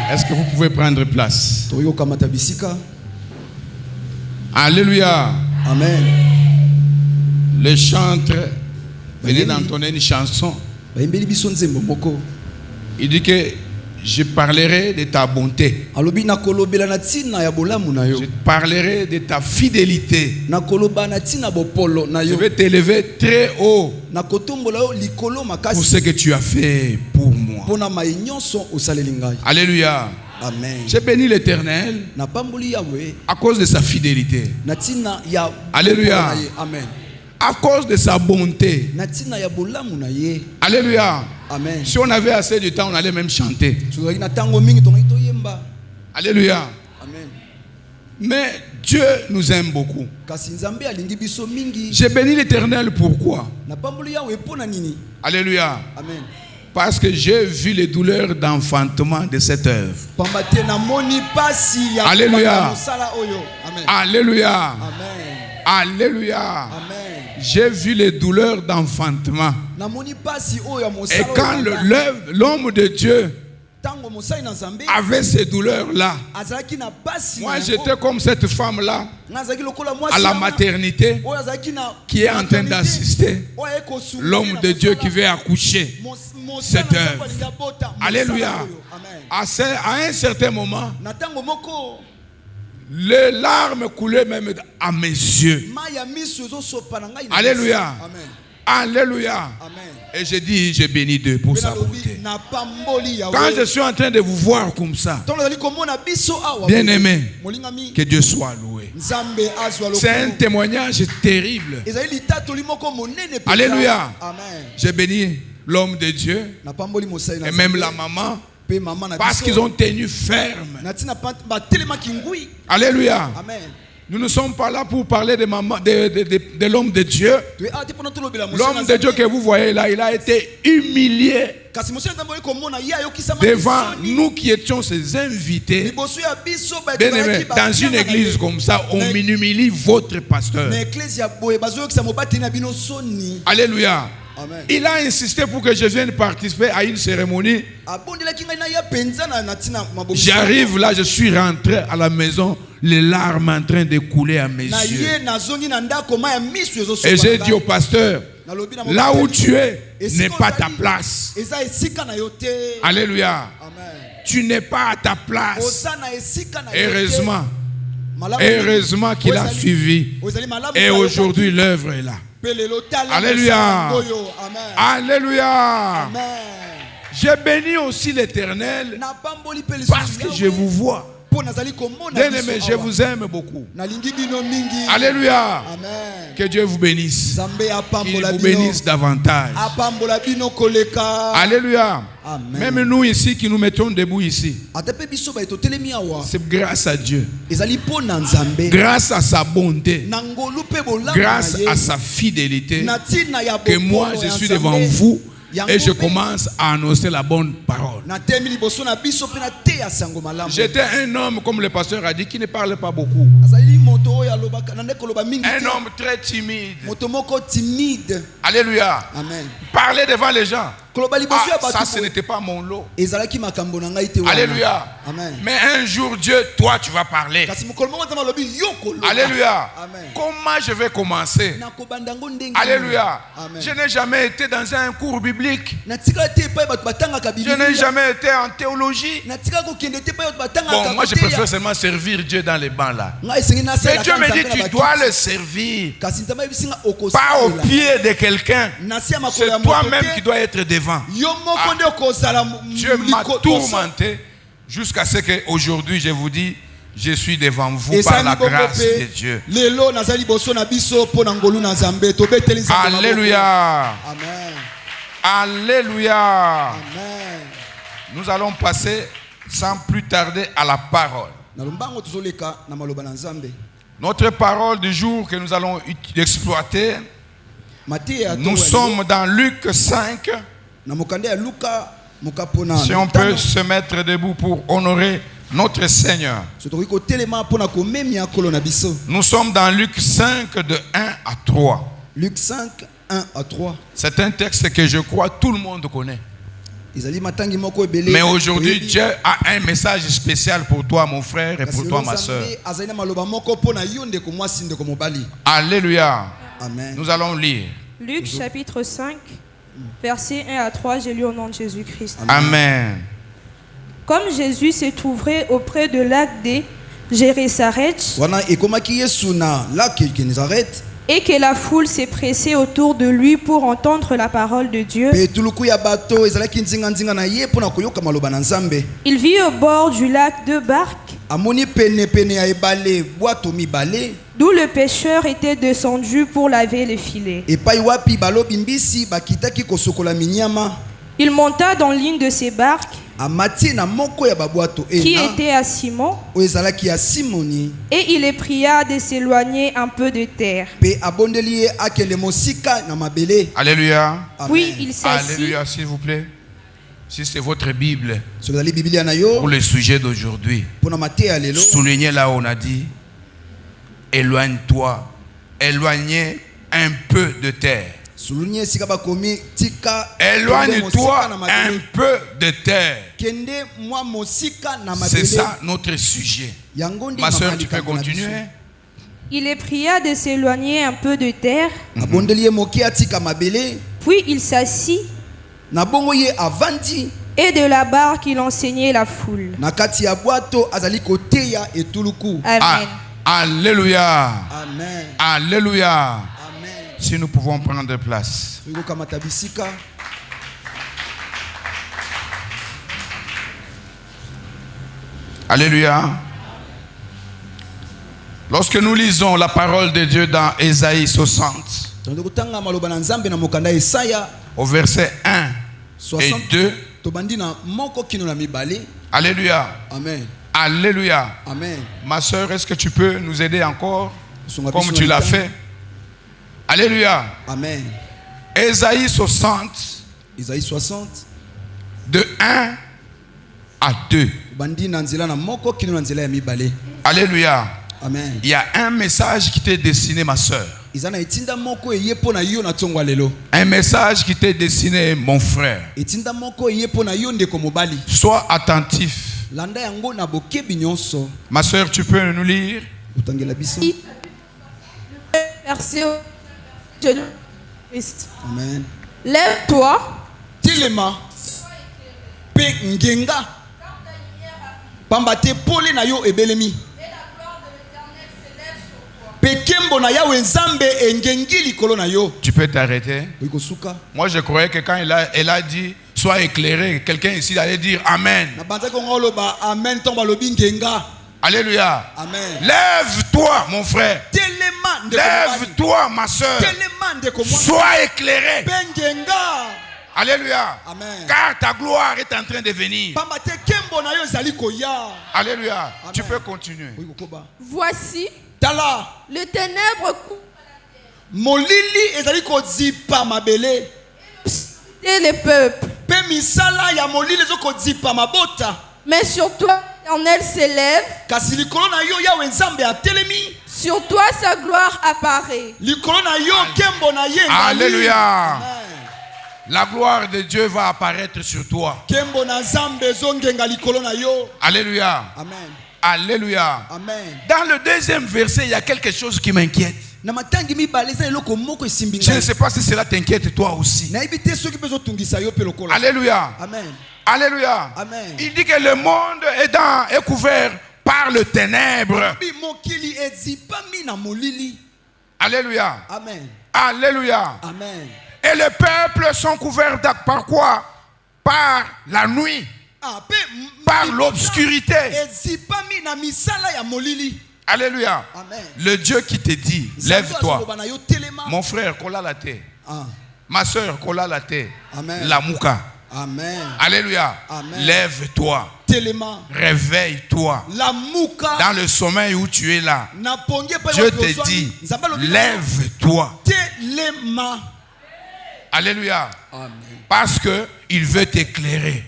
Est-ce que vous pouvez prendre place? Alléluia. Amen. Le chantre venait d'entonner une chanson. Il dit que je parlerai de ta bonté. Je parlerai de ta fidélité. Je vais t'élever très haut pour ce que tu as fait pour moi. Alléluia. Amen. J'ai béni l'Éternel à cause de sa fidélité. Alléluia. Amen. À cause de sa bonté. Alléluia. Amen. Si on avait assez de temps, on allait même chanter. Alléluia. Amen. Mais Dieu nous aime beaucoup. J'ai béni l'Éternel pourquoi? Alléluia. Amen. Parce que j'ai vu les douleurs d'enfantement de cette œuvre. Alléluia. Alléluia. Alléluia. J'ai vu les douleurs d'enfantement. Et quand l'homme de Dieu avait ces douleurs-là, moi j'étais comme cette femme-là à la maternité qui est en train d'assister l'homme de Dieu qui veut accoucher cette œuvre. Alléluia. À un certain moment, les larmes coulaient même à mes yeux. Alléluia. Alléluia. Et j'ai dit, j'ai béni Dieu pour sa bonté. Quand je suis en train de vous voir comme ça, bien aimé, que Dieu soit loué. C'est un témoignage terrible. Alléluia. J'ai béni l'homme de Dieu et même la maman parce qu'ils ont tenu ferme. Alléluia. Nous ne sommes pas là pour parler de l'homme de Dieu. L'homme de Dieu que vous voyez là, il a été humilié devant nous qui étions ses invités. Bien-aimés, dans une église comme ça, on humilie votre pasteur. Alléluia. Amen. Il a insisté pour que je vienne participer à une cérémonie. J'arrive là, je suis rentré à la maison, les larmes en train de couler à mes yeux. Et j'ai dit au pasteur, là où tu es n'est pas ta place. Alléluia. Tu n'es pas à ta place. Heureusement qu'il a suivi. Et aujourd'hui l'œuvre est là. Alléluia. Alléluia. J'ai béni aussi l'Éternel parce que je vous vois. Bien-aimés, je vous aime beaucoup. Alléluia. Que Dieu vous bénisse. Qu'il vous bénisse davantage. Alléluia. Amen. Même nous ici qui nous mettons debout ici, c'est grâce à Dieu, grâce à sa bonté, grâce à sa fidélité que moi je suis devant vous et je commence à annoncer la bonne parole. J'étais un homme, comme le pasteur a dit, qui ne parle pas beaucoup. Un homme très timide. Alléluia. Amen. Parler devant les gens. Ça, ce n'était pas mon lot. Alléluia. Amen. Mais un jour, Dieu, toi, tu vas parler. Alléluia. Amen. Comment je vais commencer? Alléluia. Amen. Je n'ai jamais été dans un cours biblique. Je n'ai jamais été en théologie. Bon, moi, je préfère seulement servir Dieu dans les bancs là. Mais Dieu me dit, tu dois le servir. Pas au pied de quelqu'un. C'est toi-même qui dois être devant. Dieu m'a tourmenté jusqu'à ce qu'aujourd'hui je vous dis, je suis devant vous par la grâce de Dieu. Alléluia. Amen. Alléluia. Amen. Nous allons passer sans plus tarder à la parole. Notre parole du jour que nous allons exploiter, nous sommes dans Luc 5. Si on peut se mettre debout pour honorer notre Seigneur. Nous sommes dans Luc 5 de 1 à 3. Luc 5, 1 à 3. C'est un texte que je crois tout le monde connaît. Mais aujourd'hui, Dieu a un message spécial pour toi, mon frère, et pour toi, ma soeur. Alléluia. Amen. Nous allons lire. Luc chapitre 5. Versets 1 à 3, j'ai lu au nom de Jésus-Christ. Amen. Comme Jésus s'est trouvé auprès de lac de Génésaret, et que la foule s'est pressée autour de lui pour entendre la parole de Dieu, il vit au bord du lac deux barques, d'où le pêcheur était descendu pour laver les filets. Il monta dans l'une de ces barques, qui était à Simon, et il les pria de s'éloigner un peu de terre. Alléluia. Puis il s'assit. Alléluia, s'il vous plaît. Si c'est votre Bible, pour le sujet d'aujourd'hui, soulignez là où on a dit, éloigne-toi, éloignez un peu de terre. Éloigne-toi un peu de terre. C'est ça notre sujet. Ma soeur, tu peux continuer? Il les pria de s'éloigner un peu de terre. Puis il s'assit. Et de la barque, il enseignait la foule. Amen. Alléluia. Amen. Alléluia. Si nous pouvons prendre place. Alléluia. Lorsque nous lisons la parole de Dieu dans Ésaïe 60, au verset 1 et 2, Alléluia. Amen. Alléluia. Amen. Ma soeur, est-ce que tu peux nous aider encore comme tu l'as fait? Alléluia. Amen. Ésaïe 60, Ésaïe 60, de 1 à 2. Alléluia. Amen. Il y a un message qui t'est destiné, ma soeur. Un message qui t'est destiné, mon frère. Sois attentif. Ma soeur, tu peux nous lire? Verset Amen. Lève-toi. Tilema. Pe ngenga. Pambate pole na yo ebelemi. Tu peux t'arrêter. Moi je croyais que quand elle a dit sois éclairé, quelqu'un ici allait dire Amen. Alléluia. Amen. Lève-toi mon frère. Lève-toi ma soeur. Sois éclairé. Alléluia. Amen. Car ta gloire est en train de venir. Alléluia. Amen. Tu peux continuer. Voici, Tala. le ténèbre couvre Molili ezali kozipa mabele. et les peuples. Pe misala ya molili ezokozipa mabota. Mais sur toi, l'Éternel s'élève. Kasi likolo na yo ya nzambe atelemi. Sur toi, sa gloire apparaît. Likolo na yo kembo na ye. Alléluia. Amen. La gloire de Dieu va apparaître sur toi. Kembo na nzambe zongenga likolo na yo. Alléluia. Amen. Alléluia. Amen. Dans le deuxième verset, il y a quelque chose qui m'inquiète. Je ne sais pas si cela t'inquiète toi aussi. Alléluia. Amen. Alléluia. Amen. Il dit que le monde est couvert par le ténèbre. Alléluia. Amen. Alléluia. Amen. Et les peuples sont couverts par quoi? Par la nuit. Par l'obscurité. Alléluia. Amen. Le Dieu qui te dit, lève-toi. Mon frère, kola la terre. Ma soeur, kola la terre. La mouka. Amen. Alléluia. Amen. Lève-toi. Réveille-toi. Dans le sommeil où tu es là. Dieu te dit, lève-toi. Alléluia. Amen. Parce que il veut t'éclairer.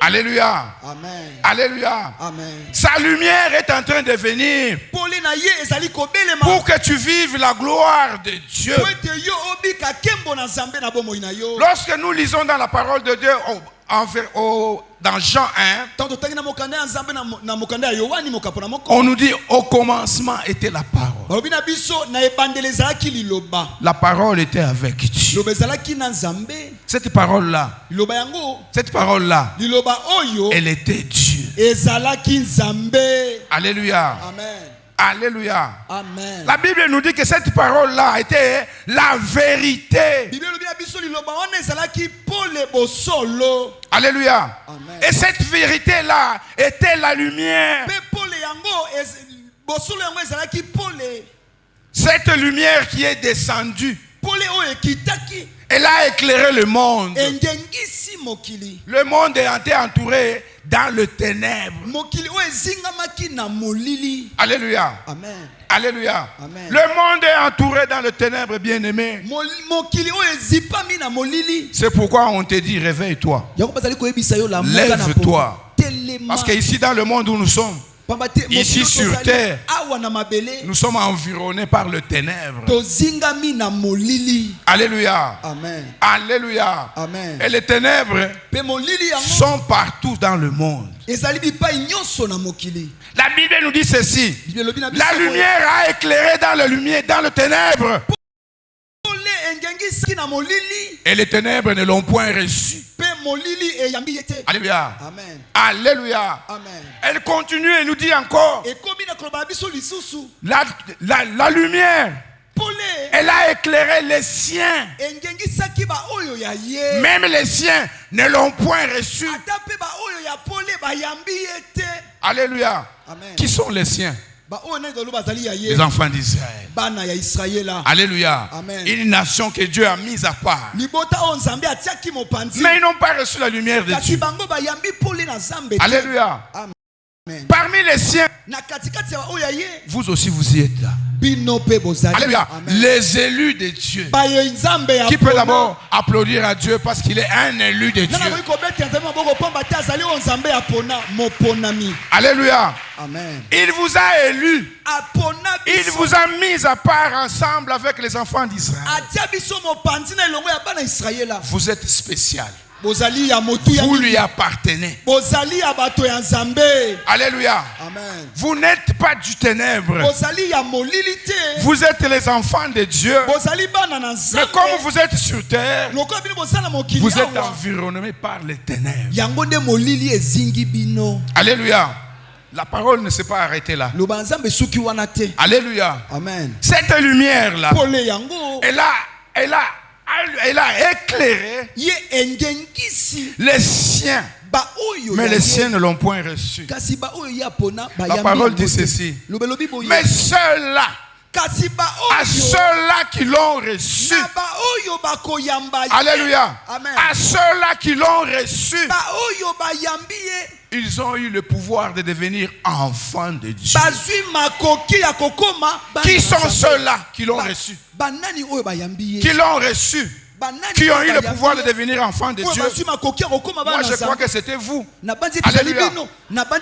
Alléluia. Amen. Alléluia. Amen. Sa lumière est en train de venir pour que tu vives la gloire de Dieu. Lorsque nous lisons dans la parole de Dieu dans Jean 1, on nous dit au commencement était la parole. La parole était avec Dieu. Cette parole-là, elle était Dieu. Alléluia. Amen. Alléluia. Amen. La Bible nous dit que cette parole-là était la vérité. Alléluia. Amen. Et cette vérité-là était la lumière. Cette lumière qui est descendue, elle a éclairé le monde. Le monde était entouré dans le ténèbre. Alléluia. Amen. Alléluia. Amen. Le monde est entouré dans le ténèbre, bien-aimé. C'est pourquoi on te dit réveille-toi. Lève-toi. Parce qu'ici dans le monde où nous sommes, ici sur terre, nous sommes environnés par le ténèbre. Alléluia. Amen. Alléluia. Amen. Et les ténèbres sont partout dans le monde. La Bible nous dit ceci. La lumière a éclairé dans le ténèbre. Et les ténèbres ne l'ont point reçu. Alléluia. Amen. Alléluia. Amen. Elle continue et nous dit encore. La lumière, elle a éclairé les siens. Même les siens ne l'ont point reçu. Alléluia. Amen. Qui sont les siens? Les enfants d'Israël. Alléluia. Amen. Une nation que Dieu a mise à part. Mais ils n'ont pas reçu la lumière de Dieu. Alléluia. Amen. Parmi les siens, vous aussi vous y êtes là. Alléluia. Les élus de Dieu. Qui peut d'abord applaudir à Dieu parce qu'il est un élu de Dieu. Alléluia. Amen. Il vous a élu. Il vous a mis à part ensemble avec les enfants d'Israël. Vous êtes spécial. Vous lui appartenez. Alléluia. Amen. Vous n'êtes pas du ténèbre. Vous êtes les enfants de Dieu. Mais comme vous êtes sur terre, vous êtes environnés par les ténèbres. Alléluia. La parole ne s'est pas arrêtée là. Alléluia. Amen. Cette lumière-là, elle a éclairé les siens. Mais les siens ne l'ont point reçu. La parole dit ceci. Mais ceux-là, à ceux-là qui l'ont reçu. Alléluia. À ceux-là qui l'ont reçu, ils ont eu le pouvoir de devenir enfants de Dieu. Qui sont ceux-là qui l'ont reçu? Qui l'ont reçu? Qui ont eu le pouvoir de devenir enfants de Dieu? Moi je crois que c'était vous. Alléluia.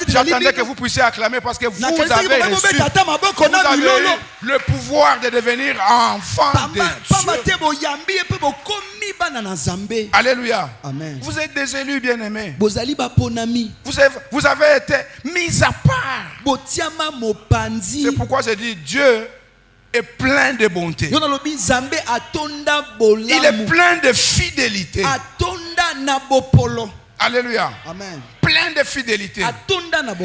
J'attendais que vous puissiez acclamer parce que vous avez reçu. Vous avez le pouvoir de devenir enfants de Dieu. Alléluia. Amen. Vous êtes des élus bien-aimés. Vous avez été mis à part. C'est pourquoi je dis Dieu est plein de bonté. Il est plein de fidélité. Alléluia. Amen. Plein de fidélité.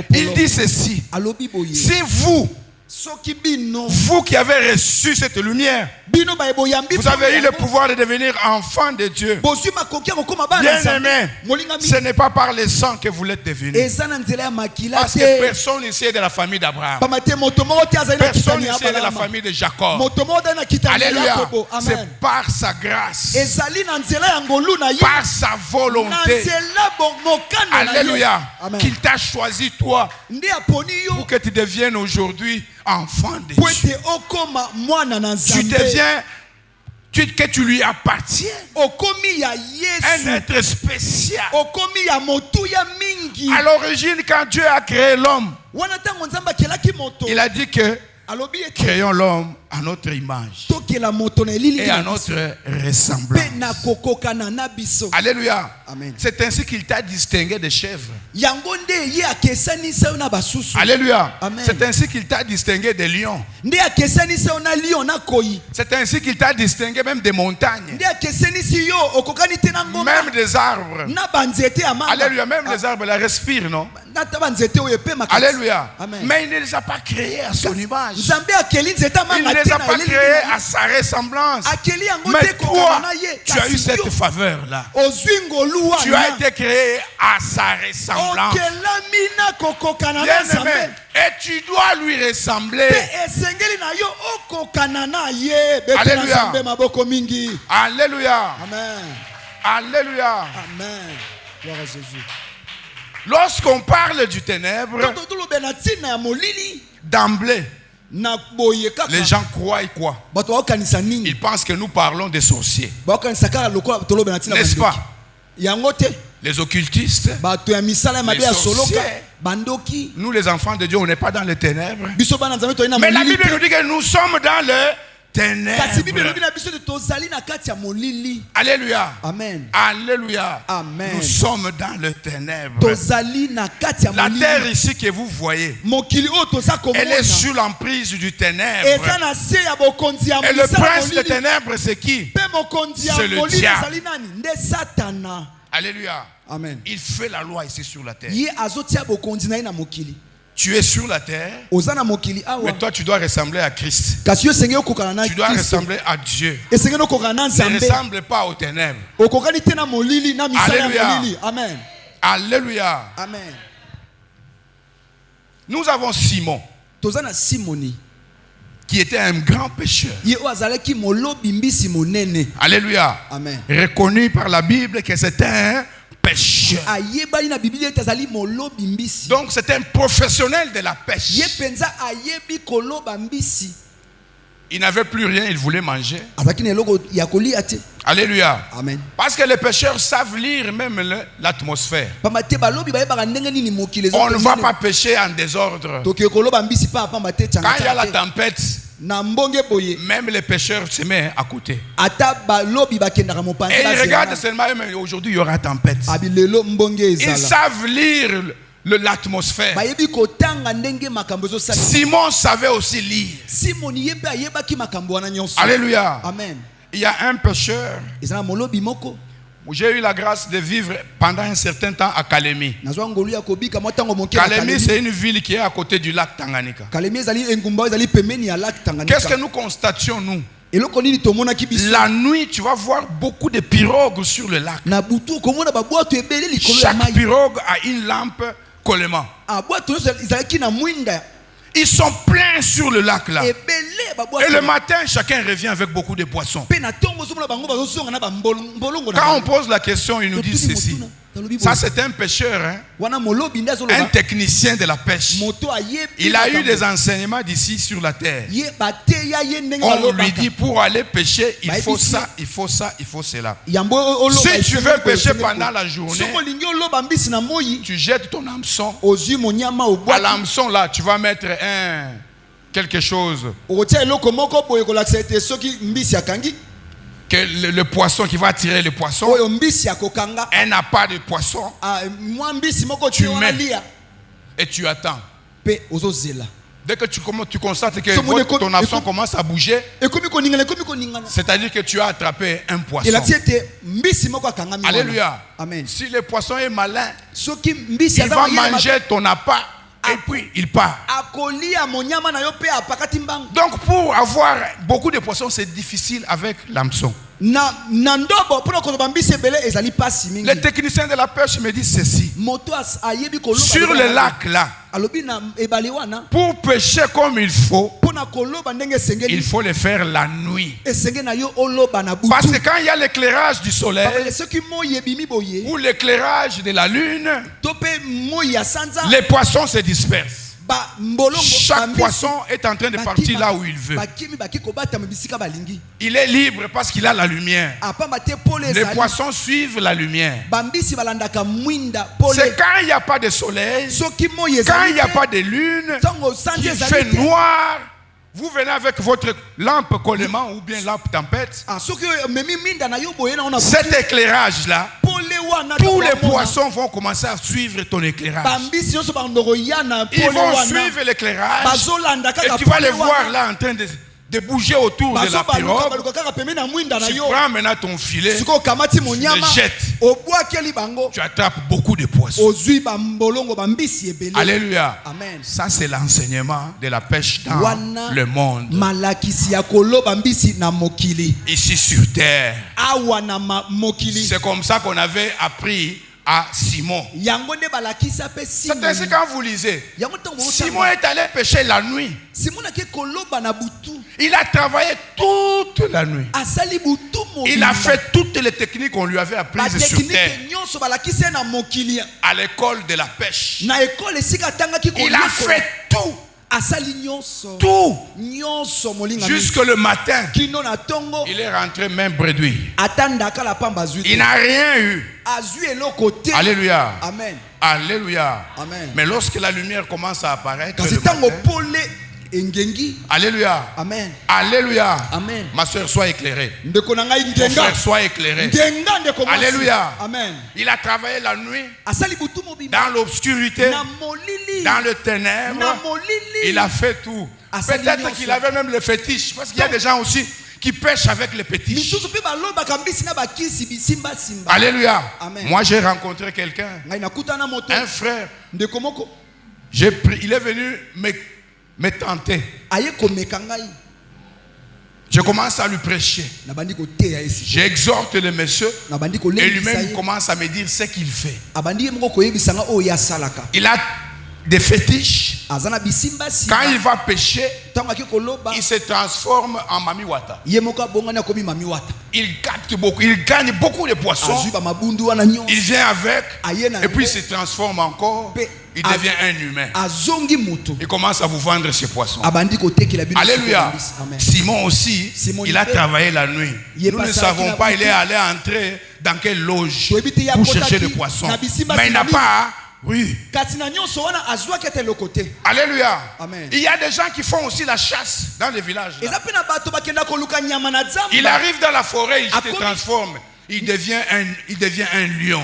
Il dit ceci. Si vous qui avez reçu cette lumière, vous avez eu le pouvoir de devenir enfant de Dieu. Bien-aimé, ce n'est pas par le sang que vous l'êtes devenu. Parce que personne ici est de la famille d'Abraham. Personne ici est de la famille de Jacob. Alléluia. C'est par sa grâce, par sa volonté. Alléluia. Qu'il t'a choisi toi pour que tu deviennes aujourd'hui enfant de Dieu. Tu deviens, que tu lui appartiens. Un être spécial. À l'origine, quand Dieu a créé l'homme, il a dit que créons l'homme à notre image et à notre ressemblance. Alléluia. Amen. C'est ainsi qu'il t'a distingué des chèvres. Alléluia. Amen. C'est ainsi qu'il t'a distingué des lions. C'est ainsi qu'il t'a distingué même des montagnes, même des arbres. Alléluia. Même les arbres la respirent, non? Alléluia. Amen. Mais il ne les a pas créés à son image. Il ne les a pas créés à sa ressemblance. Mais toi, tu as eu cette faveur-là. Tu as été créé à sa ressemblance. Bien-aimé, et tu dois lui ressembler. Alléluia. Alléluia. Amen. Alléluia. Amen. Gloire à Jésus. Lorsqu'on parle du ténèbre, d'emblée, les gens croient quoi? Ils pensent que nous parlons des sorciers. N'est-ce pas? Les occultistes, les sorciers. Nous les enfants de Dieu, on n'est pas dans les ténèbres. Mais la Bible nous dit que nous sommes dans le ténèbres. Alléluia. Amen. Alléluia. Amen. Nous sommes dans le ténèbre. La terre ici que vous voyez, elle est sous l'emprise du ténèbre. Et le prince des ténèbres, c'est qui? C'est le diable. Alléluia. Amen. Il fait la loi ici sur la terre. Tu es sur la terre, mais toi tu dois ressembler à Christ. Tu dois ressembler à Dieu. Ne ressemble pas aux ténèbres. Alléluia. Amen. Alléluia. Amen. Nous avons Simon. tozana Simoni qui était un grand pécheur. Alléluia. Amen. Reconnu par la Bible que c'était un pécheur. Donc c'est un professionnel de la pêche. Il n'avait plus rien, il voulait manger. Alléluia. Amen. Parce que les pêcheurs savent lire même l'atmosphère. On ne va pas pêcher en désordre. Quand il y a la tempête, même les pêcheurs se mettent à côté. Et ils regardent seulement, mais aujourd'hui il y aura tempête. Ils savent lire l'atmosphère. Simon savait aussi lire. Alléluia. Amen. Il y a un pêcheur. J'ai eu la grâce de vivre pendant un certain temps à Kalemi. Kalemi, c'est une ville qui est à côté du lac Tanganyika. Qu'est-ce que nous constations, nous? La nuit, tu vas voir beaucoup de pirogues sur le lac. Chaque pirogue a une lampe collement. Ils sont pleins sur le lac là. Et le matin, chacun revient avec beaucoup de poissons. Quand on pose la question, ils nous disent ceci. Ça, c'est un pêcheur, hein? Un technicien de la pêche. Il a eu des enseignements d'ici sur la terre. On lui dit, pour aller pêcher, il faut ça, il faut ça, il faut cela. Si tu veux pêcher pendant la journée, tu jettes ton hameçon. À l'hameçon là, tu vas mettre quelque chose. Que le poisson qui va attirer le poisson, un appât de poisson, tu mets et tu attends. Dès que tu constates que ton hameçon commence à bouger, c'est-à-dire que tu as attrapé un poisson. Alléluia. Amen. Si le poisson est malin, il va manger ton appât et puis il part. Donc pour avoir beaucoup de poissons, c'est difficile avec l'hameçon. Les techniciens de la pêche me disent ceci. Sur le lac là, pour pêcher comme il faut le faire la nuit. Parce que quand il y a l'éclairage du soleil ou l'éclairage de la lune, les poissons se dispersent. Chaque poisson est en train de partir là où il veut. Il est libre parce qu'il a la lumière. Les poissons suivent la lumière. C'est quand il n'y a pas de soleil, quand il n'y a pas de lune, qu'il fait noir, vous venez avec votre lampe collement ou bien lampe tempête. Cet éclairage-là, tous les poissons vont commencer à suivre ton éclairage. Ils vont suivre l'éclairage et tu vas les voir là en train de bouger autour de la pirogue. Tu prends maintenant ton filet, tu le jettes. Tu attrapes beaucoup de poissons. Alléluia. Amen. Ça c'est l'enseignement de la pêche dans le monde. Ici sur terre. C'est comme ça qu'on avait appris à Simon. C'est ainsi quand vous lisez. Simon est allé pêcher la nuit. Il a travaillé toute la nuit. Il a fait toutes les techniques qu'on lui avait apprises sur terre. À l'école de la pêche. Il a fait tout. Tout. Jusque le matin. Il est rentré même bredouille. Il n'a rien eu. Alléluia. Amen. Alléluia. Amen. Mais lorsque la lumière commence à apparaître, le matin, alléluia. Amen. Alléluia. Amen. Ma soeur, sois éclairée. Mon frère, sois éclairé. Alléluia. Amen. Il a travaillé la nuit dans l'obscurité, dans le ténèbre. Il a fait tout. Peut-être qu'il avait même le fétiche. Parce qu'il y a des gens aussi qui pêchent avec les fétiches. Alléluia. Amen. Moi, j'ai rencontré quelqu'un, un frère. Il est venu me tenter. Je commence à lui prêcher. J'exhorte le monsieur et lui-même commence à me dire ce qu'il fait. Il a des fétiches. Quand il va pêcher, il se transforme en mamiwata. Il capte beaucoup, il gagne beaucoup de poissons. Il vient avec, et puis il se transforme encore. Il devient un humain. Il commence à vous vendre ses poissons. Alléluia. Simon aussi, il a travaillé la nuit. Nous ne savons pas, il est allé entrer dans quelle loge pour chercher des poissons. Mais il n'a pas. Oui. Alléluia. Amen. Il y a des gens qui font aussi la chasse dans les villages. Il arrive dans la forêt, il se transforme. Il devient un lion.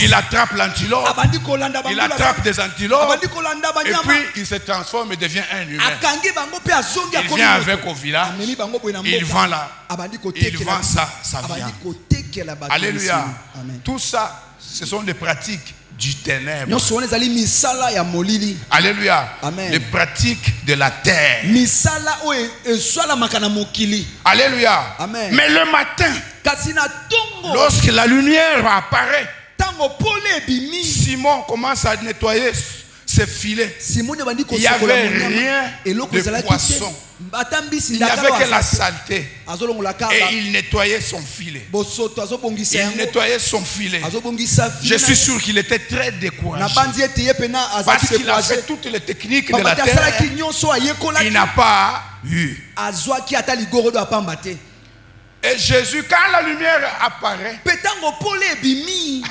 Il attrape l'antilope. Il attrape des antilopes. Et puis il se transforme et devient un humain. Il vient avec au village. Il vend sa viande. Alléluia. Tout ça, ce sont des pratiques du ténèbre. Alléluia. Amen. Les pratiques de la terre. Alléluia. Amen. Mais le matin, lorsque la lumière apparaît, Simon commence à nettoyer ses filets. Il n'y avait rien de poisson. Il n'y avait que la saleté. Et il nettoyait son filet. Il nettoyait son filet. Je suis sûr qu'il était très découragé. Parce qu'il a fait toutes les techniques de la terre. Il n'a pas eu. Et Jésus, quand la lumière apparaît,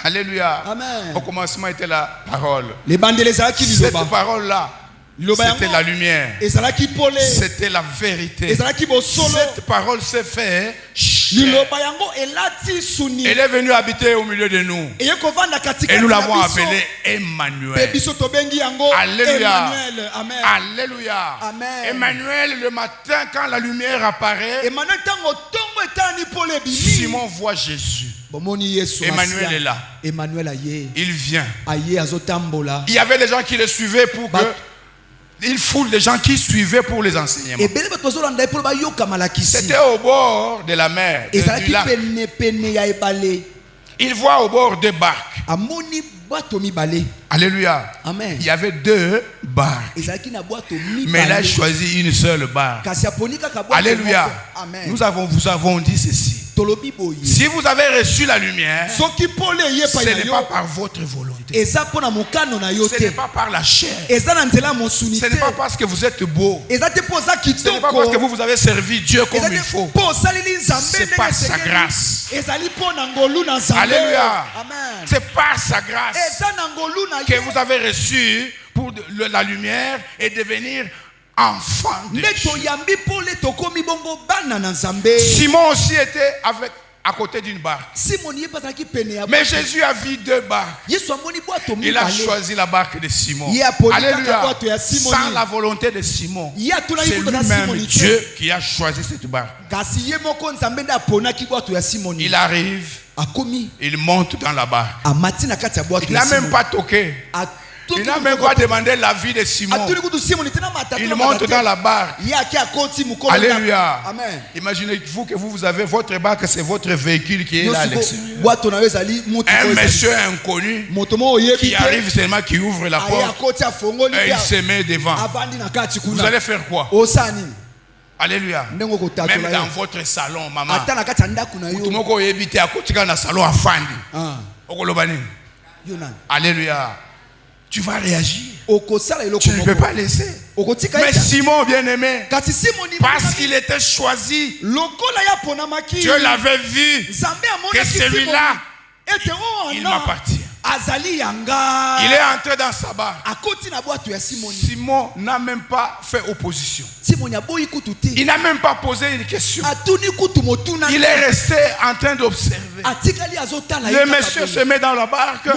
alléluia. Amen. Au commencement était la parole. Cette parole-là, c'était la lumière. C'était la vérité. Cette parole s'est faite. Elle est venue habiter au milieu de nous. Et nous l'avons appelée Emmanuel. Alléluia. Amen. Alléluia. Amen. Emmanuel, le matin, quand la lumière apparaît, Simon voit Jésus. Emmanuel est là. Il vient. Il y avait des gens qui le suivaient pour que... Il foule des gens qui suivaient pour les enseignements. C'était au bord de la mer, du lac. Il voit au bord deux barques. Alléluia. Amen. Il y avait deux barques. Mais il a choisi une seule barque. Alléluia. Amen. Nous vous avons dit ceci. Si vous avez reçu la lumière, ce n'est pas par votre volonté. Ce n'est pas par la chair. Ce n'est pas parce que vous êtes beau. Ce n'est pas parce que vous avez servi Dieu comme il faut. C'est par sa grâce. Alléluia. C'est par sa grâce que vous avez reçu pour la lumière et devenir enfant de Dieu. Simon aussi était à côté d'une barque. Mais Jésus a vu deux barques. Il a choisi la barque de Simon. Alléluia. Sans la volonté de Simon. C'est lui-même Dieu qui a choisi cette barque. Il arrive. Il monte dans la barque. Il n'a même pas toqué. Il n'a même pas demandé l'avis de Simon. Il monte dans la barque. Alléluia. Imaginez-vous que vous avez votre barque, c'est votre véhicule qui est là à l'extérieur. Un monsieur inconnu qui arrive seulement, qui ouvre la porte et il se met devant. Vous allez faire quoi? Alléluia. Même dans votre salon, maman. Alléluia. Tu vas réagir. Tu ne peux pas laisser. Mais Simon, bien-aimé, parce qu'il était choisi, Dieu l'avait vu, que celui-là, il m'appartient. Il est entré dans sa barque. Simon n'a même pas fait opposition. Il n'a même pas posé une question. Il est resté en train d'observer. Le monsieur se met dans la barque.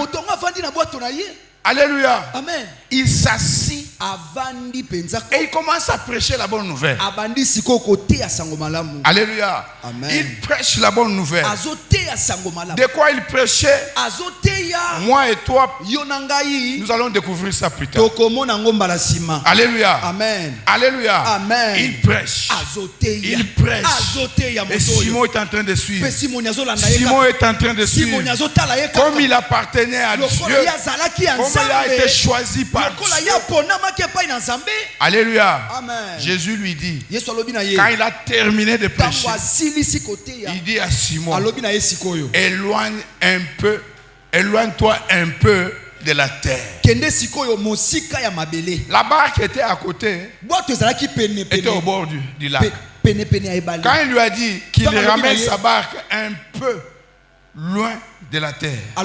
Alléluia. Amen. Il s'assit Et il commence à prêcher la bonne nouvelle. Alléluia. Amen. Il prêche la bonne nouvelle. De quoi il prêchait? Moi et toi, nous allons découvrir ça plus tard. Alléluia. Amen. Alléluia. Amen. Il prêche. Il prêche. Et Simon est en train de suivre. Simon est en train de suivre. Comme il appartenait à Dieu. Comme il a été choisi par Dieu. Alléluia. Amen. Jésus lui dit, quand il a terminé de prêcher, il dit à Simon, éloigne-toi un peu de la terre. La barque était à côté, était au bord du lac. Quand il lui a dit qu'il ramène sa barque un peu loin de la terre, à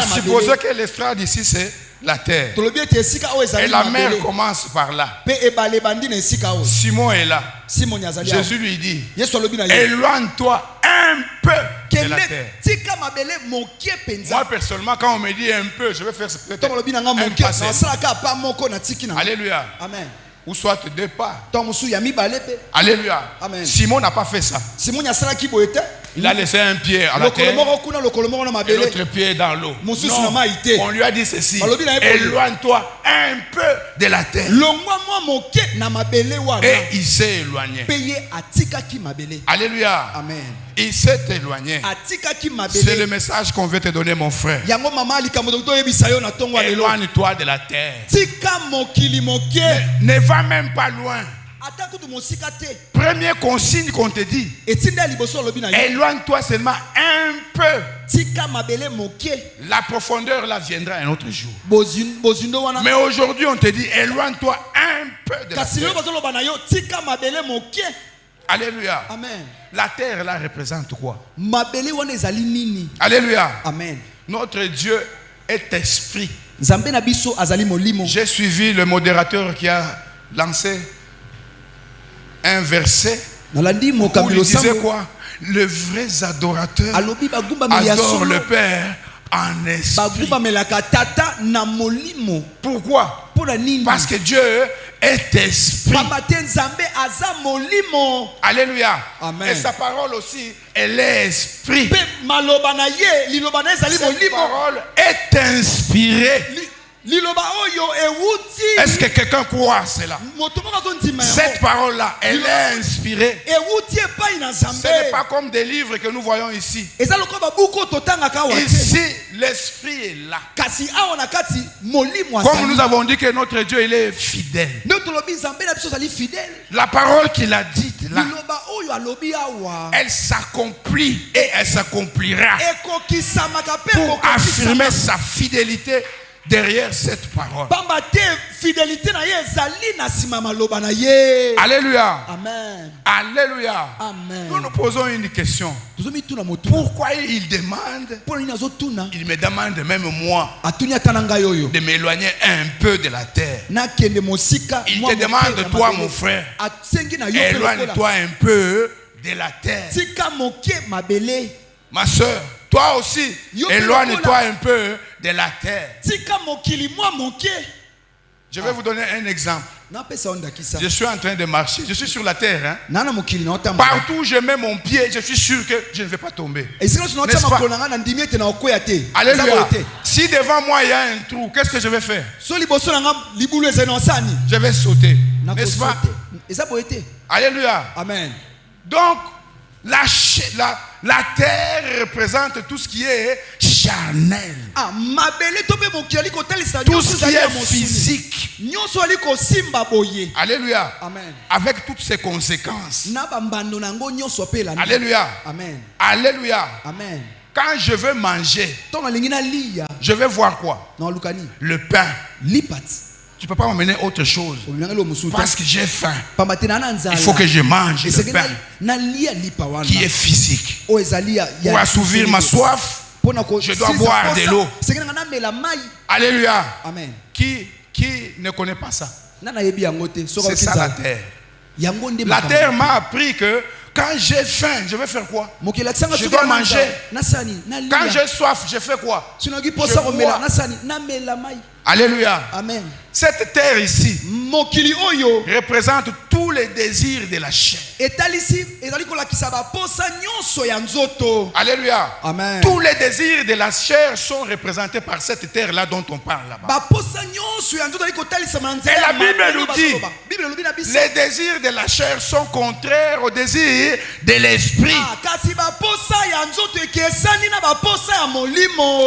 supposer que l'estrade ici c'est la terre. Et la mer commence par là. Simon est là. Jésus lui dit, éloigne-toi un peu de la terre. Moi personnellement, quand on me dit un peu, je vais faire peut-être un passé. Alléluia. Amen. Ou soit deux pas. Alléluia. Amen. Simon n'a pas fait ça. Il a laissé un pied à la terre et l'autre pied dans l'eau. Non, on lui a dit ceci, éloigne-toi un peu de la terre. Et il s'est éloigné. Alléluia. Amen. Il s'est éloigné. C'est le message qu'on veut te donner, mon frère. Éloigne-toi de la terre. Ne va même pas loin. Première consigne qu'on te dit, éloigne-toi seulement un peu. La profondeur là viendra un autre jour. Mais aujourd'hui on te dit, éloigne-toi un peu de la terre. Alléluia. Amen. La terre là représente quoi? Alléluia. Amen. Notre Dieu est esprit. J'ai suivi le modérateur qui a lancé un verset où il disait quoi? Les vrais adorateurs adorent le Père en esprit. Pourquoi? Parce que Dieu est esprit. Alléluia. Amen. Et sa parole aussi, elle est esprit. Cette parole est inspirée. Est-ce que quelqu'un croit à cela? Cette parole-là, elle est inspirée. Ce n'est pas comme des livres que nous voyons ici. Ici, l'esprit est là. Comme nous avons dit que notre Dieu, il est fidèle. La parole qu'il a dite là, elle s'accomplit et elle s'accomplira pour affirmer sa fidélité derrière cette parole. Alléluia. Amen. Alléluia. Amen. Nous nous posons une question. Pourquoi il demande? Il me demande même moi de m'éloigner un peu de la terre. Il te demande toi mon frère, éloigne-toi un peu de la terre. Ma soeur, toi aussi, éloigne-toi un peu de la terre. Je vais vous donner un exemple. Je suis en train de marcher. Je suis sur la terre. Hein? Partout où je mets mon pied, je suis sûr que je ne vais pas tomber. N'est-ce pas? Alléluia. Si devant moi il y a un trou, qu'est-ce que je vais faire? Je vais sauter. N'est-ce pas? Alléluia. Amen. Donc, la terre représente tout ce qui est charnel. Tout ce qui est physique. Alléluia. Amen. Avec toutes ses conséquences. Alléluia. Amen. Alléluia. Amen. Quand je veux manger, je vais voir quoi? Le pain. Tu ne peux pas m'emmener autre chose. Parce que j'ai faim. Il faut que je mange le pain qui est physique. Pour assouvir ma soif, je dois boire de l'eau. Alléluia. Amen. Qui ne connaît pas ça? C'est ça la terre. La terre m'a appris que Quand j'ai faim, je vais faire quoi? Je dois manger. Quand j'ai soif, je fais quoi? Je bois. Alléluia. Amen. Cette terre ici représente tous les désirs de la chair. Alléluia. Amen. Tous les désirs de la chair sont représentés par cette terre-là dont on parle là-bas. Et la Bible nous dit, les désirs de la chair sont contraires aux désirs de l'esprit.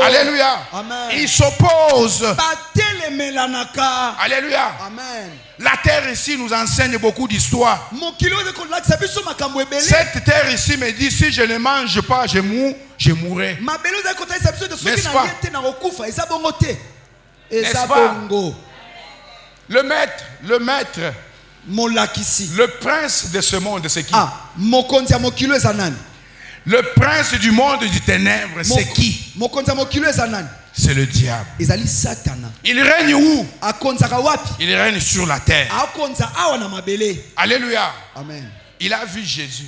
Alléluia. Amen. Ils s'opposent. Alléluia. Amen. La terre ici nous enseigne beaucoup d'histoire. Cette terre ici me dit, si je ne mange pas, je mourrai. N'est-ce pas? N'est-ce pas? Le maître, le prince de ce monde, c'est qui? Le prince du monde du ténèbre, c'est qui? C'est le diable. Il règne où? Il règne sur la terre. Alléluia. Amen. Il a vu Jésus.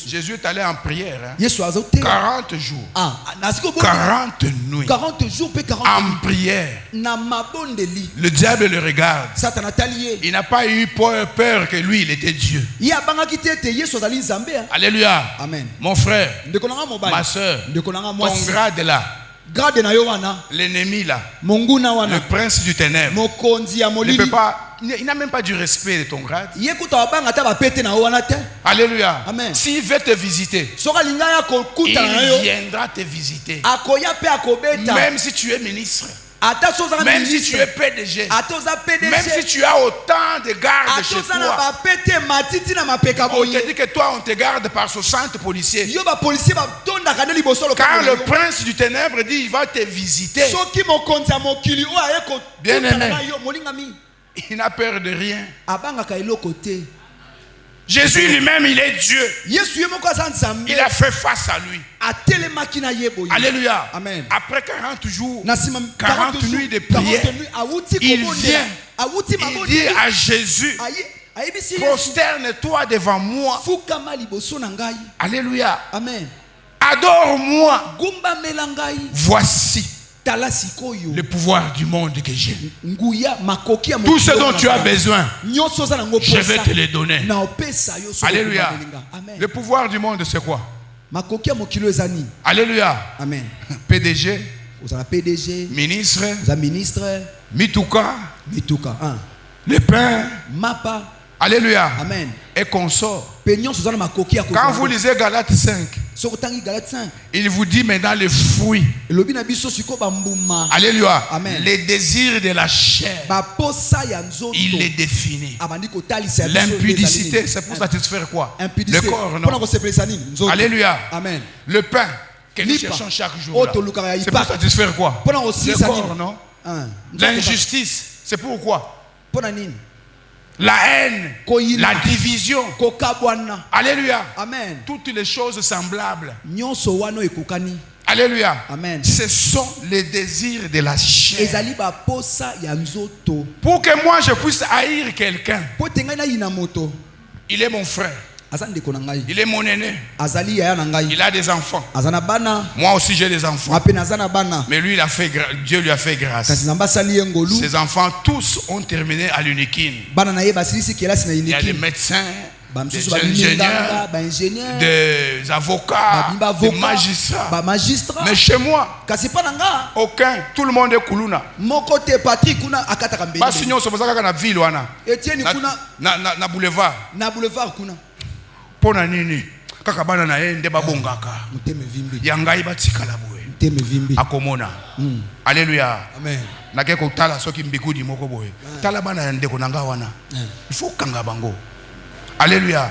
Jésus est allé en prière. 40 jours. 40 nuits. 40 jours, en prière. Le diable le regarde. Il n'a pas eu peur que lui, il était Dieu. Alléluia. Amen. Mon frère, ma soeur, ton grade là. L'ennemi là, le prince du ténèbre, ne peut pas, il n'a même pas du respect de ton grade. Alléluia. Amen. S'il veut te visiter, il viendra te visiter. Même si tu es ministre, même si tu es PDG, même si tu as autant de gardes chez toi, on te dit que toi on te garde par 60 policiers. Quand le prince du ténèbre dit il va te visiter, bien aimé, il n'a peur de rien. Jésus lui-même, il est Dieu. Il a fait face à lui. Alléluia. Amen. Après 40 jours, 40 nuits de prière, il vient. Il dit à Jésus, prosterne-toi devant moi. Alléluia. Amen. Adore-moi. Voici le pouvoir du monde que j'ai. Tout ce dont tu as besoin, je vais te le donner. Alléluia. Le pouvoir du monde, c'est quoi? Alléluia. Amen. PDG, ministre, Mituka, hein. le pain, Mapa. Alléluia. Amen. Et consort. Quand vous lisez Galates 5, il vous dit maintenant les fruits. Alléluia. Amen. Les désirs de la chair, il les définit. L'impudicité, c'est pour satisfaire quoi? Le corps, non? Alléluia. Amen. Le pain que nous cherchons chaque jour, c'est pour satisfaire quoi? Le corps, non? L'injustice, c'est pourquoi? La haine, la division. Alléluia. Amen. Toutes les choses semblables. Alléluia. Amen. Ce sont les désirs de la chair. Pour que moi je puisse haïr quelqu'un, il est mon frère. Il est mon aîné. Il a des enfants. Moi aussi j'ai des enfants. Mais lui, Dieu lui a fait grâce. Ses enfants tous ont terminé à l'Unikin. Il y a des médecins, des ingénieurs, des avocats, des magistrats. Mais chez moi, aucun. Tout le monde est Kuluna. Pas sinon, c'est pour ça qu'on a ville. Na boulevard. Pona nini kaka bana na ende babongaka yangai batikala boye akomona. Alléluia. Amen. Nake ko tala soki mbikudi moko boye tala bana ndeko nanga wana il faut kanga bango. Alléluia.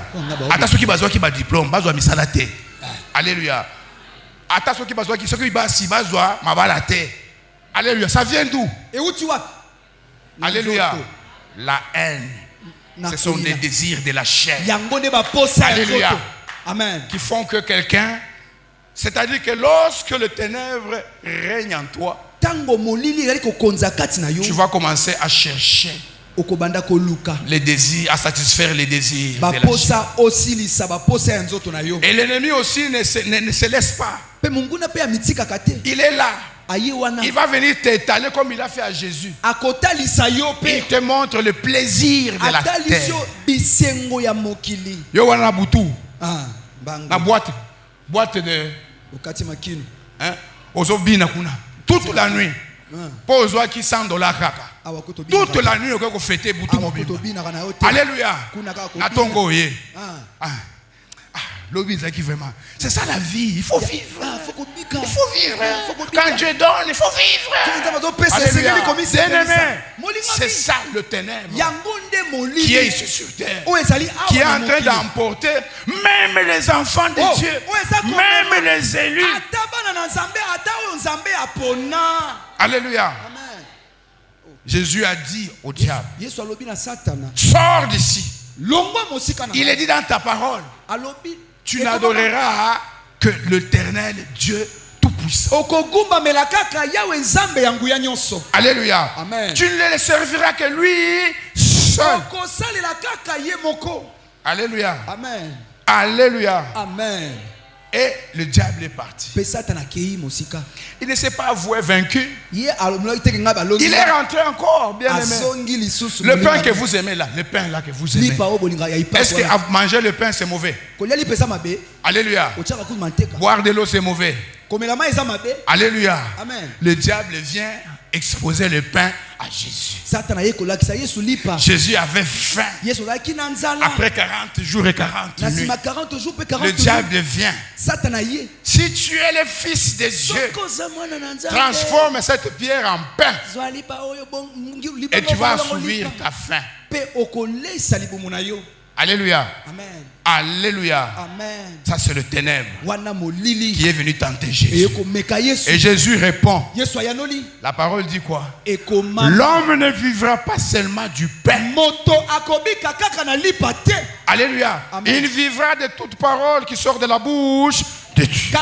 Ata soki bazwaki ba diplôme bazwa misala te. Alléluia. Ata soki bazwaki soki basi bazwa mabala te. Alléluia. Ça vient d'où? Et où tu vas? Alléluia. La haine, ce sont des désirs de la chair. Alléluia. Amen. Qui font que quelqu'un, c'est-à-dire que lorsque le ténèbre règne en toi, tu vas commencer à chercher les désirs, à satisfaire les désirs de la chair. Et l'ennemi aussi ne se laisse pas. Il est là. Il va venir t'étaler comme il a fait à Jésus. Il te montre le plaisir de la terre. Yo wana butu. La boîte de ozobina kuna toute la nuit. Pour aux qui $100 kaka. Toute la nuit, on peut fêter butu mobile. Alléluia. Natongo ye. Vraiment. C'est ça la vie. Il faut vivre. Il faut vivre. Quand Dieu donne, il faut vivre. C'est ça le ténèbre qui est ici sur terre, qui est en train d'emporter même les enfants de Dieu, même les élus. Alléluia. Jésus a dit au diable, sors d'ici. Il est dit dans ta parole, tu n'adoreras que l'Éternel Dieu Tout-Puissant. Alléluia. Amen. Tu ne le serviras que lui seul. Alléluia. Amen. Alléluia. Amen. Et le diable est parti. Il ne s'est pas avoué vaincu. Il est rentré encore, bien aimé. Le pain que vous aimez là, le pain là que vous aimez. Est-ce que manger le pain c'est mauvais? Alléluia. Boire de l'eau c'est mauvais. Alléluia. Amen. Le diable vient exposer le pain à Jésus. Jésus avait faim. Après 40 jours et 40 nuits, le diable vient. Si tu es le fils de Dieu, transforme cette pierre en pain et tu vas assouvir ta faim. Alléluia. Amen. Alléluia. Amen. Ça c'est le ténèbre qui est venu tenter Jésus. Et Jésus répond. La parole dit quoi? L'homme ne vivra pas seulement du pain. Alléluia. Amen. Il vivra de toute parole qui sort de la bouche de Dieu.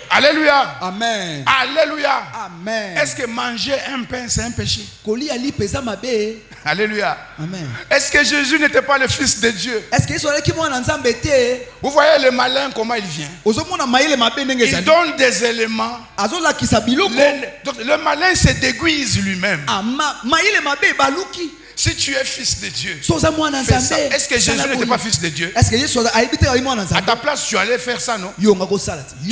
Alléluia. Amen. Alléluia. Amen. Est-ce que manger un pain c'est un péché? Alléluia. Amen. Est-ce que Jésus n'était pas le fils de Dieu? Vous voyez le malin comment il vient? Il donne des éléments. Le malin se déguise lui-même. Si tu es fils de Dieu, fais ça. Est-ce que Jésus n'était pas fils de Dieu? À ta place, tu allais faire ça, non? Tu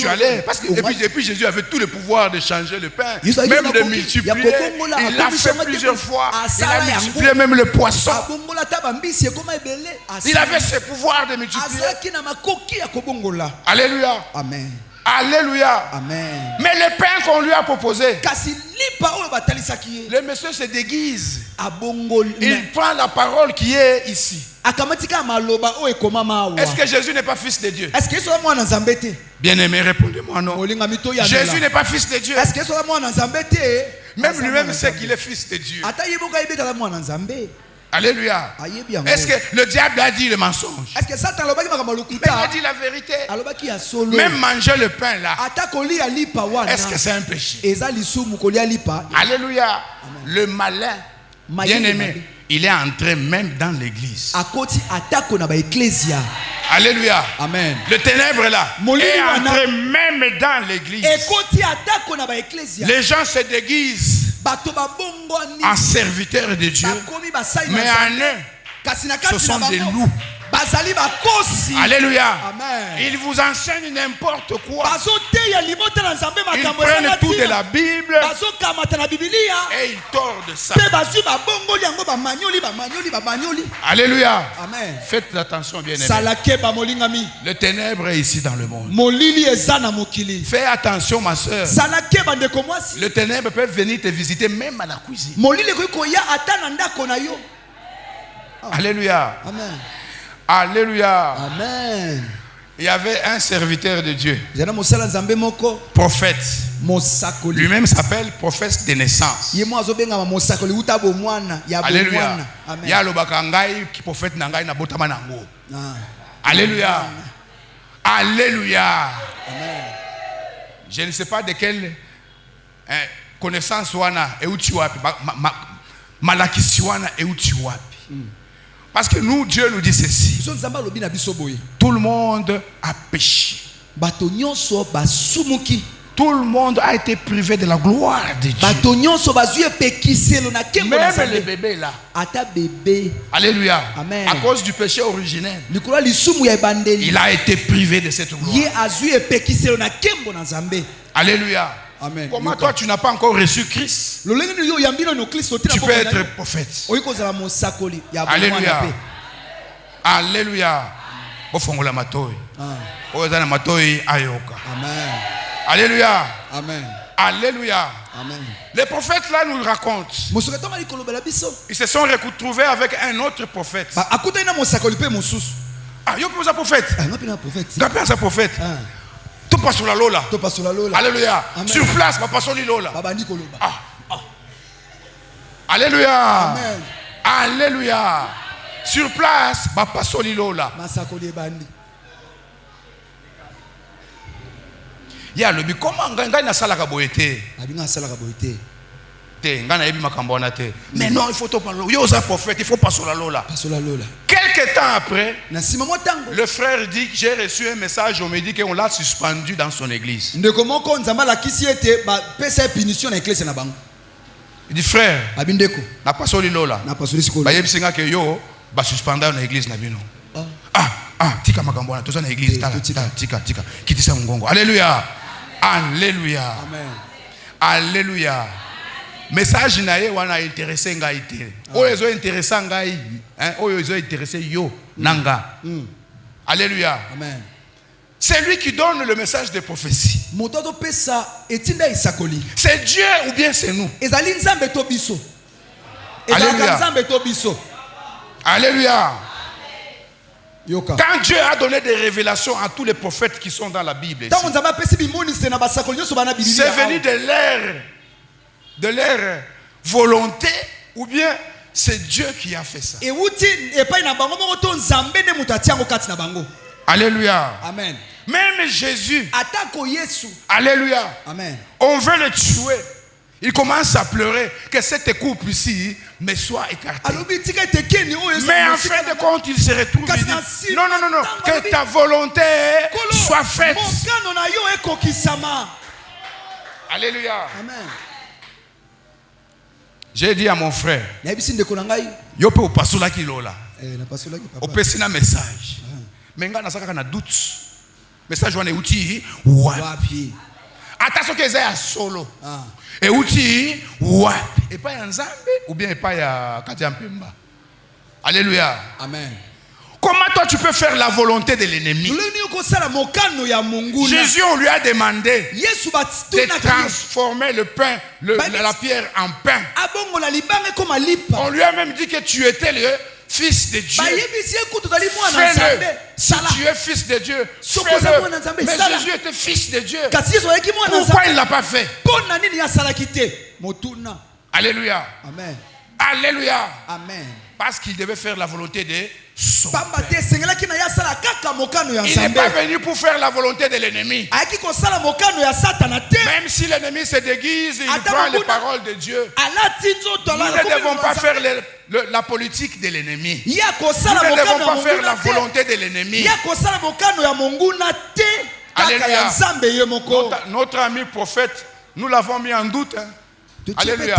allais, parce que depuis Jésus avait tout le pouvoir de changer le pain, même de multiplier. Il l'a fait plusieurs fois. Il a multiplié même le poisson. Il avait ce pouvoir de multiplier. Alléluia. Amen. Alléluia. Amen. Mais le pain qu'on lui a proposé, le monsieur se déguise. Il prend la parole qui est ici. Est-ce que Jésus n'est pas fils de Dieu? Bien-aimé, répondez-moi non. Jésus n'est pas fils de Dieu. Même lui-même sait qu'il est fils de Dieu. Alléluia. Est-ce que le diable a dit le mensonge? Mais il a dit la vérité. Même manger le pain là, est-ce que c'est un péché? Alléluia. Le malin, bien aimé, il est entré même dans l'église. Alléluia. Amen. Le ténèbre là est entré même dans l'église. Les gens se déguisent en serviteurs de Dieu, mais en eux, ce sont des loups. Alléluia. Amen. Ils vous enseignent n'importe quoi. Ils prennent tout de la Bible et ils tordent ça. Alléluia. Amen. Faites attention, bien aimé. Le ténèbre est ici dans le monde. Fais attention, ma soeur. Le ténèbre peut venir te visiter même à la cuisine. Alléluia. Amen. Alléluia. Amen. Il y avait un serviteur de Dieu, prophète. Lui-même s'appelle prophète de naissance. Alléluia. Il y a le bakangai qui prophète nangai na botama nango. Alléluia. Alléluia. Amen. Je ne sais pas de quel connaissance wana euti wapi malakisi wana euti wapi. Parce que nous, Dieu nous dit ceci. Tout le monde a péché. Tout le monde a été privé de la gloire de Dieu. Même les bébés là. Alléluia. Amen. À cause du péché originel, il a été privé de cette gloire. Alléluia. Amen. Comment toi tu n'as pas encore reçu Christ? Tu peux être prophète. Alléluia. Alléluia. Amen. Alléluia. Amen. Alléluia. Amen. Les prophètes là nous racontent. Ils se sont retrouvés avec un autre prophète. Ah, il y a un prophète. Il y a un prophète. Tout passe sur la lola. Alléluia. Amen. Sur place, pas passe sur la lola. Alléluia. Amen. Alléluia. Sur place, pas passe sur la lola. Il y a le but. Comment ngana na sala kaboete? Mais non, il faut tout parler. Il y a un prophète, il faut pas sur la lola. Quelques temps après, le frère dit que j'ai reçu un message, on me dit qu'on l'a suspendu dans son église. Il dit frère, n'a pas sur la lola. Suspendre dans l'église. Tika makambona, tout ça dans l'église. Tika. Kitisa mungongo. Alléluia. Alléluia. Amen. Alléluia. Message nae wana intéressé ngai te. Oyo zo intéressé ngai, hein, oyo zo intéressé yo nanga. Alléluia. Amen. C'est lui qui donne le message de prophétie. C'est Dieu ou bien c'est nous? Alléluia. Alléluia. Quand Dieu a donné des révélations à tous les prophètes qui sont dans la Bible, c'est venu de leur volonté ou bien c'est Dieu qui a fait ça. Alléluia. Amen. Même Jésus, alléluia. Amen. On veut le tuer. Il commence à pleurer que cette coupe ici me soit écartée. Mais en fin de compte, il se retrouve et dit, non, que ta volonté soit faite. Alléluia. Amen. J'ai dit à mon frère, yo pe opasola ki lola. Opesina message. Mais nga nasaka na doute. Message wana uti wapi. Attention que c'est solo. Et outil wapi. Et pas Nzambe ou bien pas ya Katia Mpemba. Alléluia. Amen. Comment toi tu peux faire la volonté de l'ennemi? Jésus, on lui a demandé de transformer le pain, la pierre en pain. On lui a même dit que tu étais le fils de Dieu. Fais-le. Si tu es fils de Dieu, fais-le. Mais Jésus était fils de Dieu. Pourquoi il ne l'a pas fait? Alléluia. Amen. Alléluia. Amen. Parce qu'il devait faire la volonté de son père. Il n'est pas venu pour faire la volonté de l'ennemi. Même si l'ennemi se déguise, il prend les paroles de Dieu. Nous ne devons pas faire la politique de l'ennemi. Nous ne devons pas faire la volonté de l'ennemi. Alléluia. Notre ami prophète, nous l'avons mis en doute. Alléluia.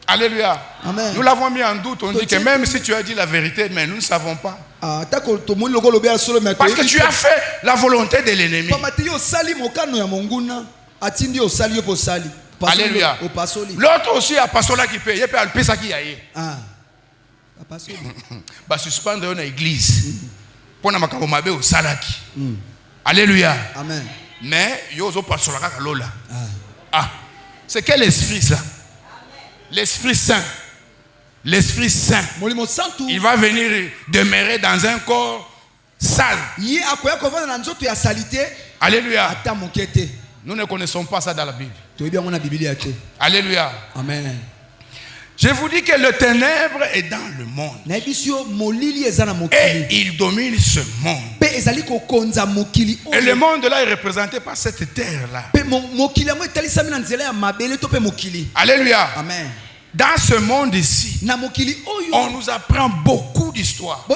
Alléluia. Amen. Nous l'avons mis en doute. On dit que même si tu as dit la vérité, mais nous ne savons pas. Parce que tu as fait la volonté de l'ennemi. Alléluia. L'autre aussi a passé là qui paye. Il peut alper ça qui aille. Bah suspendre une église. Pour na makambo au salaki. Alléluia. Amen. Mais yozo passe là lola. C'est quel esprit ça? L'Esprit Saint. L'Esprit Saint. Il va venir demeurer dans un corps sale. Alléluia. Nous ne connaissons pas ça dans la Bible. Alléluia. Amen. Je vous dis que le ténèbre est dans le monde. Et il domine ce monde. Et le monde là est représenté par cette terre-là. Alléluia. Amen. Dans ce monde ici, on nous apprend beaucoup d'histoires.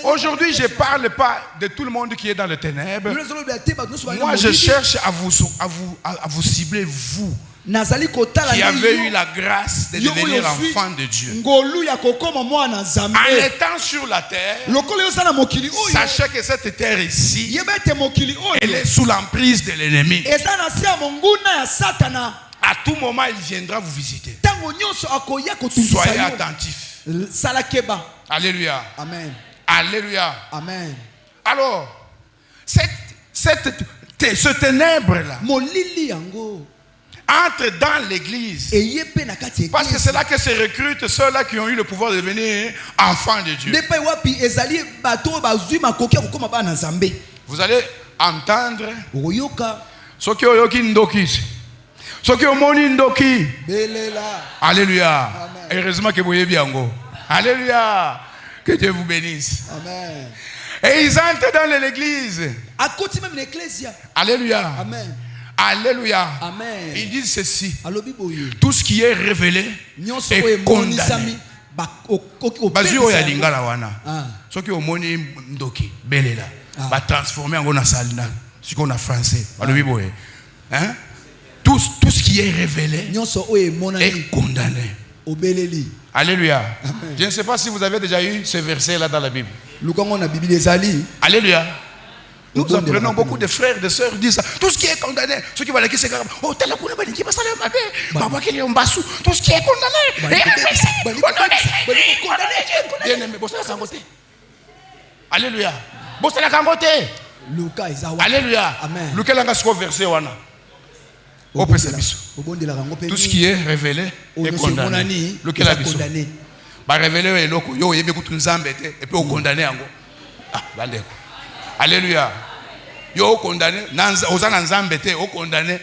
Aujourd'hui, je ne parle pas de tout le monde qui est dans le ténèbres. Moi, je cherche à vous cibler, vous, qui avez eu la grâce de devenir enfant de Dieu. En étant sur la terre, sachez que cette terre ici, elle est sous l'emprise de l'ennemi. À tout moment, il viendra vous visiter. Soyez attentifs. Alléluia. Amen. Alléluia. Amen. Alors, ce ténèbre-là entre dans l'église. Parce que c'est là que se recrutent ceux-là qui ont eu le pouvoir de devenir enfants de Dieu. Vous allez entendre ceux qui ont eu ndoki. Ceux qui ont moni ndoki. Alléluia. Heureusement que vous êtes bien. Alléluia. Que Dieu vous bénisse. Amen. Et ils entrent dans l'église. Alléluia. Amen. Alléluia. Amen. Ils disent ceci. Tout ce qui est révélé est condamné. Bazio ya lingala wana. Ceux qui ont moni ndoki. Belela. Va transformer en gona salina. Ce qu'on a français. Hein? Tout ce qui est révélé est condamné. Alléluia. Amen. Je ne sais pas si vous avez déjà eu ce verset-là dans la Bible. Alléluia. Nous apprenons beaucoup de frères et de sœurs disent ça. Tout ce qui est condamné, ceux qui vont aller qui c'est oh t'as la couleur qui va saler ma baba qui est en bassou, tout ce qui est condamné. Alléluia. Alléluia. Luka langa siko verset wana. Tout ce qui est révélé est condamné. Luka la biso. Ba révélé eloko yo yebe kutu nzambe te et puis au condamné yango. Ah bandeko. Alléluia. Yo condamné, osana nzambe te, au condamné.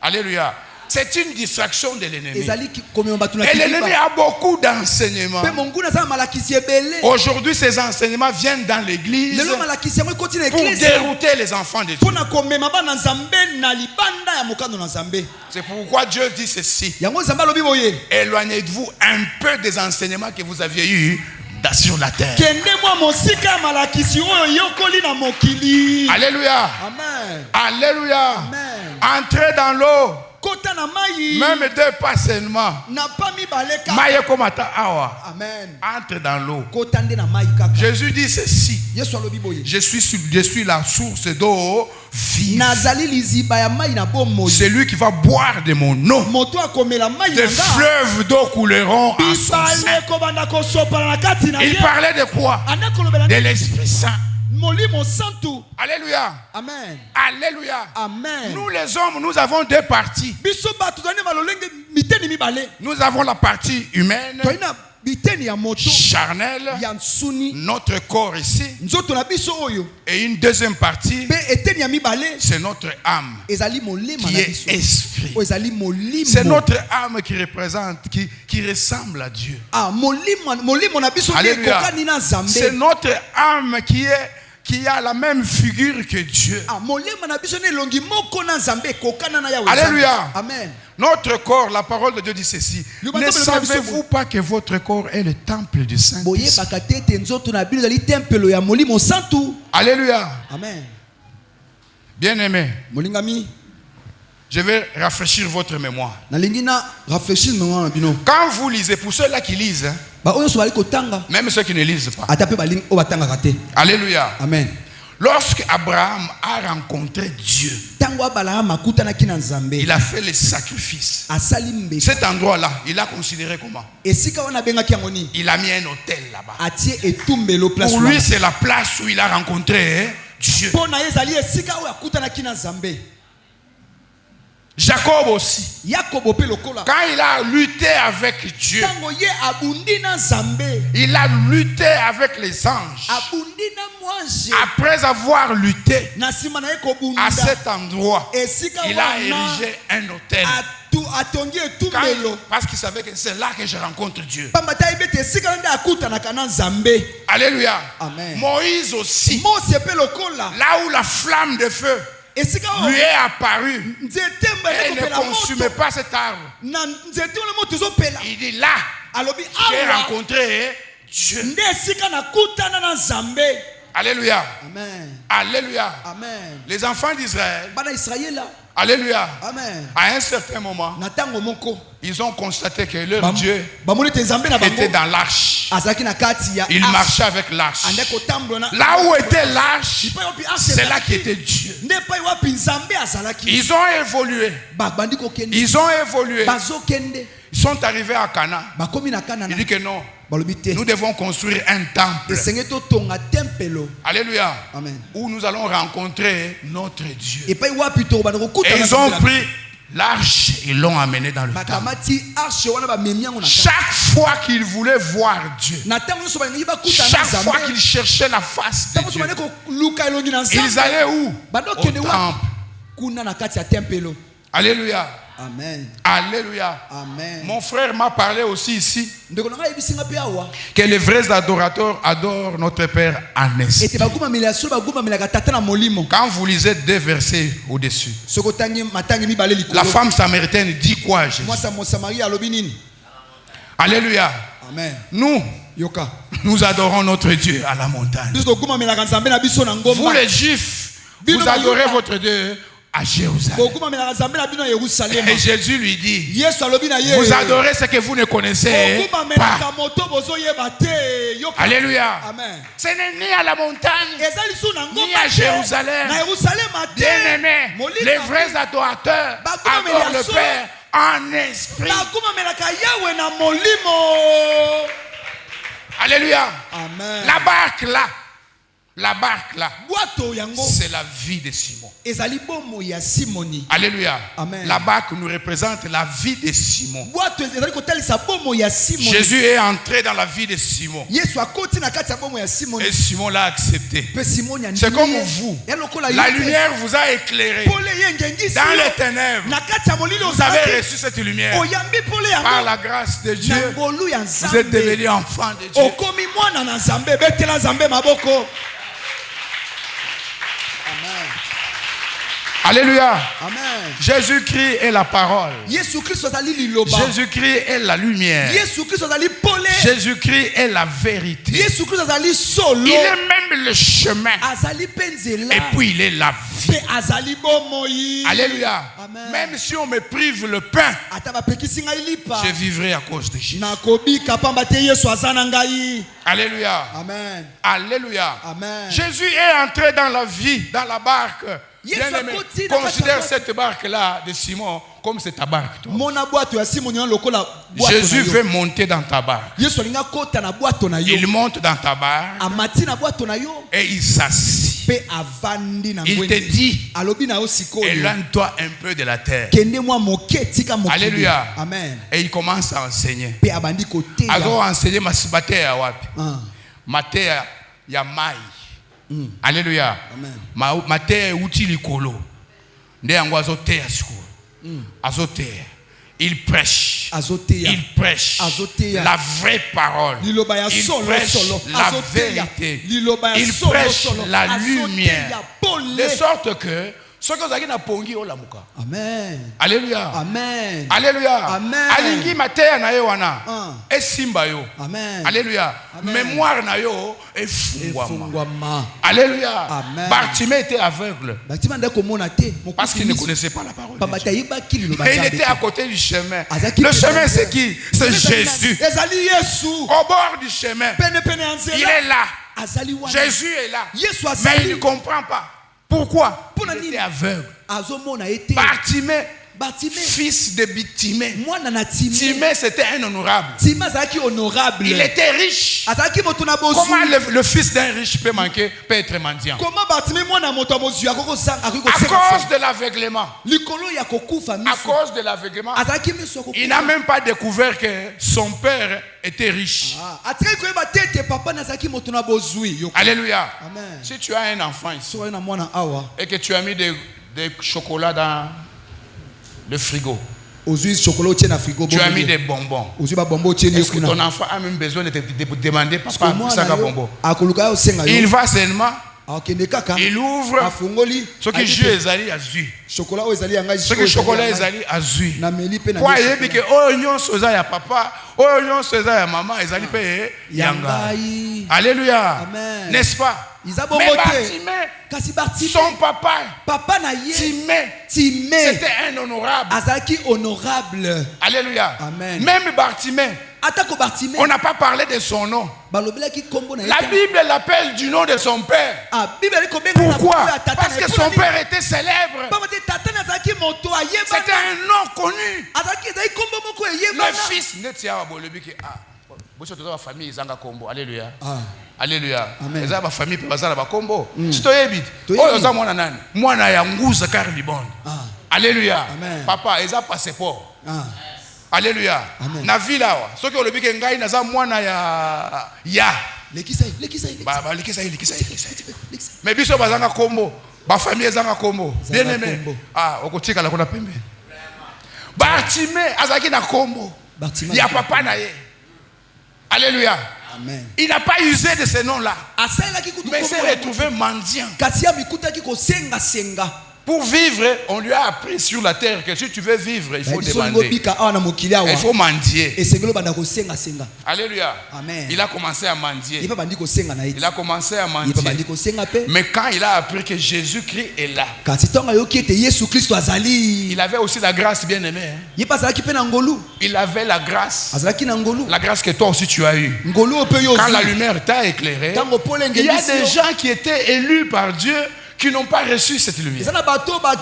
Alléluia. C'est une distraction de l'ennemi. Et l'ennemi a beaucoup d'enseignements. Aujourd'hui, ces enseignements viennent dans l'église pour dérouter les enfants de Dieu. C'est pourquoi Dieu dit ceci. Éloignez-vous un peu des enseignements que vous aviez eus sur la terre. Alléluia. Amen. Alléluia. Amen. Entrez dans l'eau. Même 2 pas seulement. Maïe comme awa. Amen. Entre dans l'eau. Jésus dit ceci. Je suis la source d'eau vive. C'est lui qui va boire de mon eau. Des fleuves d'eau couleront en son sein. Il parlait de quoi? De l'Esprit Saint. Alléluia. Amen. Alléluia. Amen. Nous les hommes, nous avons 2 parties. Nous avons la partie humaine, charnelle, notre corps ici, et une deuxième partie, c'est notre âme, qui est esprit. C'est notre âme qui représente, qui ressemble à Dieu. Alléluia. C'est notre âme qui a la même figure que Dieu. Alléluia. Amen. Notre corps, la parole de Dieu dit ceci. Ne savez-vous pas que votre corps est le temple du Saint-Esprit? Alléluia. Amen. Bien-aimé, je vais rafraîchir votre mémoire. Quand vous lisez, pour ceux-là qui lisent, même ceux qui ne lisent pas. Alléluia. Amen. Lorsque Abraham a rencontré Dieu, il a fait les sacrifices. Cet endroit-là, il a considéré comment? Il a mis un hôtel là-bas. Pour lui, c'est la place où il a rencontré Dieu. Jacob aussi. Quand il a lutté avec Dieu, il a lutté avec les anges. Après avoir lutté à cet endroit, il a érigé un hôtel. Parce qu'il savait que c'est là que je rencontre Dieu. Alléluia. Amen. Moïse aussi, là où la flamme de feu lui est apparue, et ne consumait pas cet arbre. Il dit là, j'ai rencontré Dieu. Alléluia. Amen. Alléluia. Amen. Les enfants d'Israël, alléluia, Amen. à un certain moment, ils ont constaté que leur Dieu était dans l'arche. Il marchait avec l'arche. Là où était l'arche, c'est là qui était Dieu. Ils ont évolué. Ils ont évolué. Ils sont arrivés à Cana. Il dit que non, nous devons construire un temple. Alléluia. Amen. Où nous allons rencontrer notre Dieu. Et ils ont pris l'arche et l'ont amené dans le temple. Chaque fois qu'ils voulaient voir Dieu, chaque fois qu'ils cherchaient la face de Dieu, ils allaient où? Au temple. Alléluia. Amen. Alléluia. Amen. Mon frère m'a parlé aussi ici que les vrais adorateurs adorent notre Père en esprit. Quand vous lisez 2 versets au-dessus, la femme samaritaine dit quoi, Jésus? Alléluia. Amen. Nous adorons notre Dieu à la montagne. Vous les Juifs, vous adorez votre Dieu à Jérusalem. Et Jésus lui dit, vous adorez ce que vous ne connaissez pas. Alléluia. Amen. Ce n'est ni à la montagne, ni à Jérusalem. Bien-aimés, les vrais adorateurs adorent le Père en esprit. Alléluia. Amen. La barque là, c'est la vie de Simon. Alléluia. Amen. La barque nous représente la vie de Simon. Jésus est entré dans la vie de Simon. Et Simon l'a accepté. C'est comme vous. La lumière vous a éclairé. Dans les ténèbres, vous avez reçu cette lumière. Par la grâce de Dieu, vous êtes devenus enfants de Dieu. Alléluia. Amen. Jésus-Christ est la parole. Jésus-Christ est la lumière. Jésus-Christ est la vérité. Il est même le chemin. Et puis il est la vie. Alléluia. Amen. Même si on me prive le pain, je vivrai à cause de Jésus. Alléluia. Amen. Alléluia. Amen. Jésus est entré dans la vie, dans la barque. Bien-aimé, considère cette barque-là de Simon comme c'est ta barque. Toi. Jésus veut monter dans ta barque. Il monte dans ta barque et il s'assied. Il te dit, éloigne-toi un peu de la terre. Alléluia. Amen. Et il commence à enseigner. Alors enseigner masibate ya wapi? Mate ya mai. Alléluia. Mate uti likolo. Nde yango azoteya sikolo. Azoteya. Il prêche. Il prêche la vraie parole. Il prêche la vérité. Il prêche la lumière. De sorte que ce que vous avez na pongi olamuka. Amen. Alléluia. Amen. Alléluia. Amen. Alingi mateya na yo wana. Esimba yo. Amen. Alléluia. Amen. Mémoire na yo efungwama. Efungwama. Alléluia. Amen. Bartimée était aveugle parce qu'il ne connaissait pas la parole de Dieu. Et il était à côté du chemin. Le chemin c'est qui? C'est Jésus. Au bord du chemin. Il est là. Jésus est là. Mais il ne comprend pas. Pourquoi? Il était aveugle. Bartimée, fils de Timée. Timée, c'était un honorable. Il était riche. Comment le fils d'un riche peut être mendiant? À cause de l'aveuglement. À cause de l'aveuglement, il n'a même pas découvert que son père était riche. Alléluia. Amen. Si tu as un enfant ici et que tu as mis des chocolats dans le frigo, Tu as mis des bonbons. Est-ce que ton enfant a même besoin de te demander, papa, ça va bonbon? Il va seulement, il ouvre ce que Dieu est allé à Zui. Ce que chocolat est allé à Zui. Quoi, il dit que oignon soza ya papa, oignon soza ya maman, ils allaient payer yanga. Alléluia. N'est-ce pas? Mais Bartimée, son papa, Timée, c'était un honorable. Alléluia. Même Bartimée, on n'a pas parlé de son nom. La Bible l'appelle du nom de son père. Pourquoi? Parce que son père était célèbre. C'était un nom connu. Le fils de la famille, alléluia. Alléluia. Les gens famille peuvent faire la combo. Si tu es alléluia. Papa, ils ont passeport. Alléluia. Na villa ceux qui ont le bic ngai na za mwana ya mais biso bazanga kombo ba famille zanga kombo bien aimé okotika la kona pembe Bartimée azaki na kombo ya papa na ye. Alléluia. Amen. Il n'a pas usé de ce nom là, mais s'est retrouvé mendiant. Pour vivre, on lui a appris sur la terre que si tu veux vivre, il faut demander. Il faut mendier. Alléluia. Amen. Il a commencé à mendier. Il a commencé à mendier. Mais quand il a appris que Jésus-Christ est là, il avait aussi la grâce, bien aimé. Il avait la grâce. La grâce que toi aussi tu as eue. Quand la lumière t'a éclairé, il y a des gens qui étaient élus par Dieu qui n'ont pas reçu cette lumière. Bartimée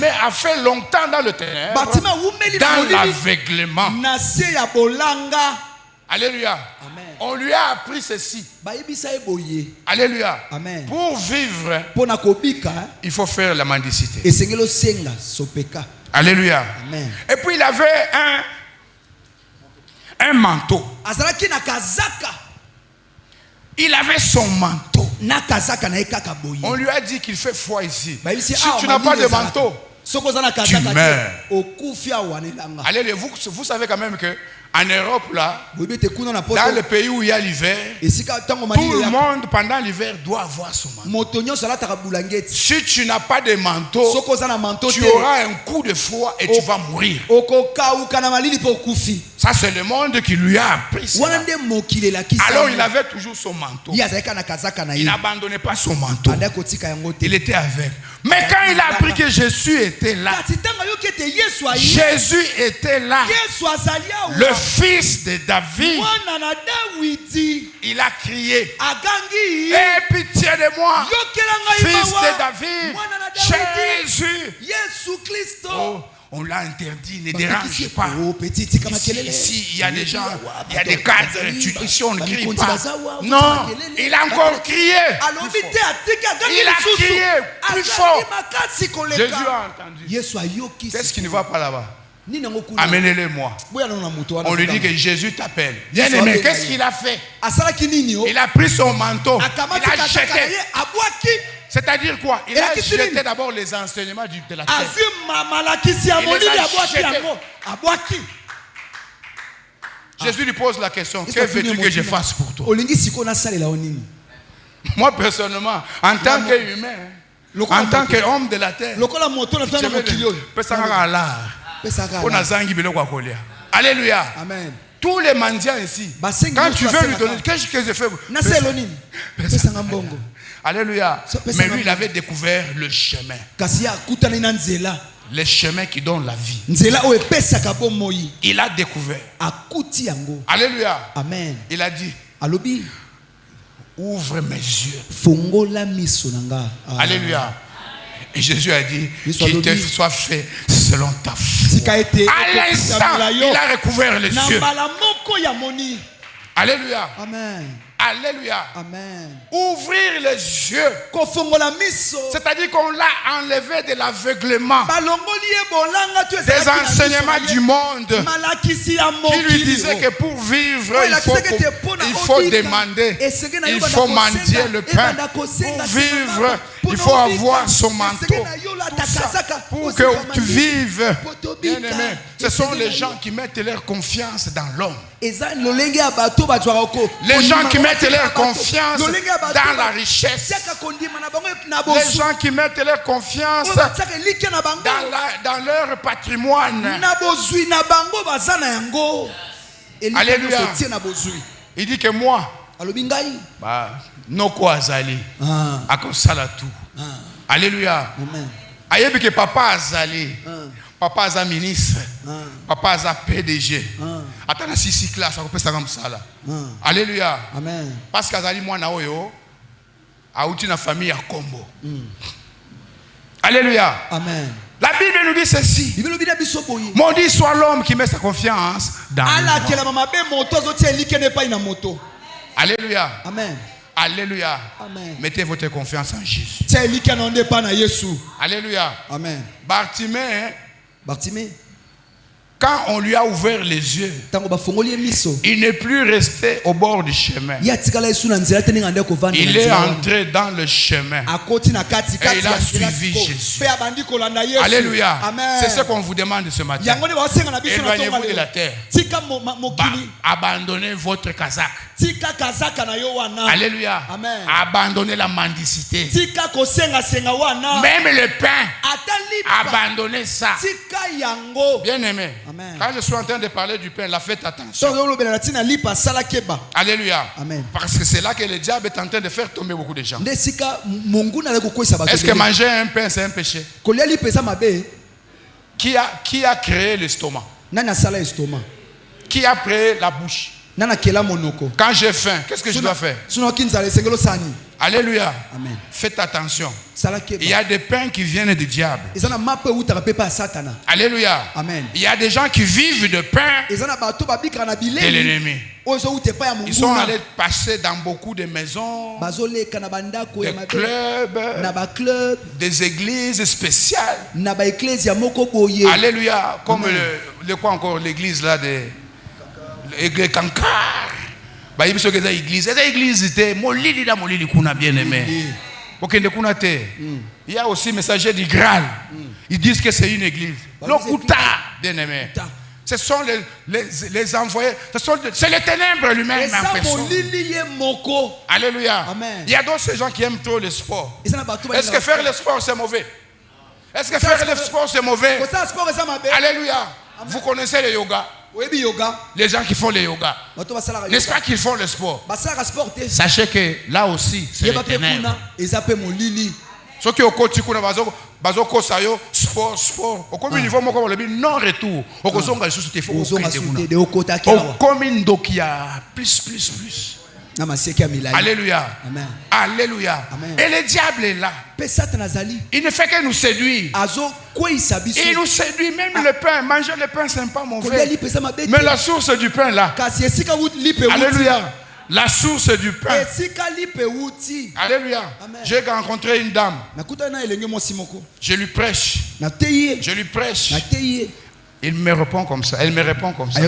a fait longtemps dans le ténèbre, dans l'aveuglement. Alléluia. Amen. On lui a appris ceci. Alléluia. Amen. Pour vivre, il faut faire la mendicité. Alléluia. Amen. Et puis il avait un manteau. Il avait son manteau. On lui a dit qu'il fait froid ici. Si tu n'as pas de manteau, tu meurs. Allez, vous savez quand même que en Europe là, dans le pays où il y a l'hiver, tout le monde pendant l'hiver doit avoir son manteau. Si tu n'as pas de manteau, tu auras un coup de froid et tu vas mourir. Ça c'est le monde qui lui a appris cela. Alors il avait toujours son manteau. Il n'abandonnait pas son manteau. Il était avec. Mais quand il a appris que Jésus était là, Jésus était là, le fils de David, il a crié, aie pitié de moi, fils de David, Jésus. Oh, on l'a interdit, ne dérange pas. Ici, il y a des gens, il y a des cadres, ici on ne crie pas. Non, il a encore crié. Il a crié plus fort. Jésus a entendu. Qu'est-ce qui ne va pas là-bas? Amenez-le-moi. On lui dit que Jésus t'appelle. Bien aimé, qu'est-ce qu'il a fait? Il a pris son manteau. Il a jeté. C'est-à-dire quoi? Il a jeté d'abord les enseignements de la terre. Jésus lui pose la question, que veux-tu que je fasse pour toi? Moi personnellement, en tant qu'humain, en tant qu'homme de la terre, alléluia. Amen. Tous les mendiants ici, quand tu veux lui donner, qu'est-ce que je fais? Alléluia. Mais lui, il avait découvert le chemin. Le chemin qui donne la vie. Il a découvert. Alléluia. Amen. Il a dit, ouvre mes yeux. Alléluia. Et Jésus a dit qu'il te soit fait selon ta foi. À l'instant, il a recouvert les yeux. Alléluia. Amen. Alléluia. Amen. Ouvrir les yeux. C'est-à-dire qu'on l'a enlevé de l'aveuglement, des enseignements du monde qui lui disaient que pour vivre, il faut demander, il faut mendier le pain. Pour vivre, Il faut avoir son manteau pour que tu vives. Bien-aimé, ce sont les gens qui mettent leur confiance dans l'homme. Les gens qui mettent leur confiance dans la richesse. Les gens qui mettent leur confiance dans leur patrimoine. Alléluia. Il dit que moi, Noko Azali, Akosala tout. Alléluia. Ayebi que papa Azali, papa Aza ministre, papa Aza PDG. Attends, si classe, on peut ça comme ça là. Alléluia. Parce qu'Azali, moi, Naoyo, a outi na famille à Combo. Alléluia. Amen. La Bible nous dit ceci. Maudit soit l'homme qui met sa confiance dans l'homme. Alléluia. Amen. Alléluia. Amen. Mettez votre confiance en Jésus. Alléluia. Amen. Bartimée, quand on lui a ouvert les yeux, il n'est plus resté au bord du chemin. Il est entré dans le chemin. Et il a suivi Jésus. Alléluia. C'est ce qu'on vous demande ce matin. Éloignez-vous de la terre. Abandonnez votre casaque. Alléluia. Abandonnez la mendicité. Même le pain. Abandonnez ça. Bien aimé. Quand je suis en train de parler du pain, là, faites attention. Alléluia. Parce que c'est là que le diable est en train de faire tomber beaucoup de gens. Est-ce que manger un pain, c'est un péché? Qui a créé l'estomac? Qui a créé la bouche? Quand j'ai faim, qu'est-ce que je dois faire? Alléluia. Amen. Faites attention. Il y a des pains qui viennent du diable. Alléluia. Amen. Il y a des gens qui vivent de pain de l'ennemi. Ils sont allés passer dans beaucoup de maisons, des clubs, des églises spéciales. Alléluia. Comme le quoi encore, l'église là de Kankar. Il y a aussi messager du Graal. Ils disent que c'est une église. Lokuta, bien aimé. Ce sont les envoyés. C'est le ténèbre lui-même en personne. Alléluia. Il y a d'autres gens qui aiment trop le sport. Est-ce que faire le sport c'est mauvais? Est-ce que faire le sport c'est mauvais? Alléluia. Vous connaissez le yoga? Les gens qui font le yoga, n'est-ce pas qu'ils font le sport? Sachez que là aussi, c'est le ténèbre. Ceux qui ont continué sport, au comme niveau non retour, au comme plus. Alléluia. Amen. Alléluia. Amen. Et le diable est là. Il ne fait que nous séduire. Il nous séduit. Même le pain. Manger le pain, ce n'est pas mauvais. Mais la source du pain là. Alléluia. La source du pain. Alléluia. J'ai rencontré une dame. Je lui prêche. Il me répond comme ça. Elle me répond comme ça.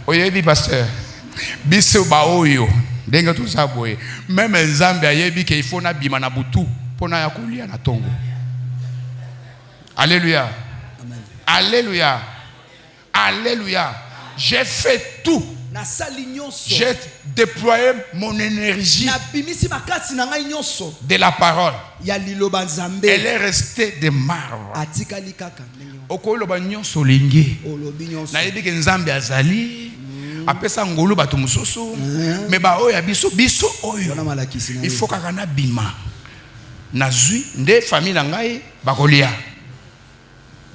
Oyebi pasteur. Biso baoyo. Denga tout ça boye. Même Nzambe ayebi qu'il faut na bima na butu pona ya kulia na tongo. Alléluia. Amen. Alléluia. Alléluia. J'ai fait tout. J'ai déployé mon énergie de la parole. Elle est restée de marbre. Okolo ba nyonso lingi. Na yebi ke Nzambe azali. Apesa ngolo bato mususu mais ba oya biso oyo il faut kakana bima nazui nde famille na ngai bakolia.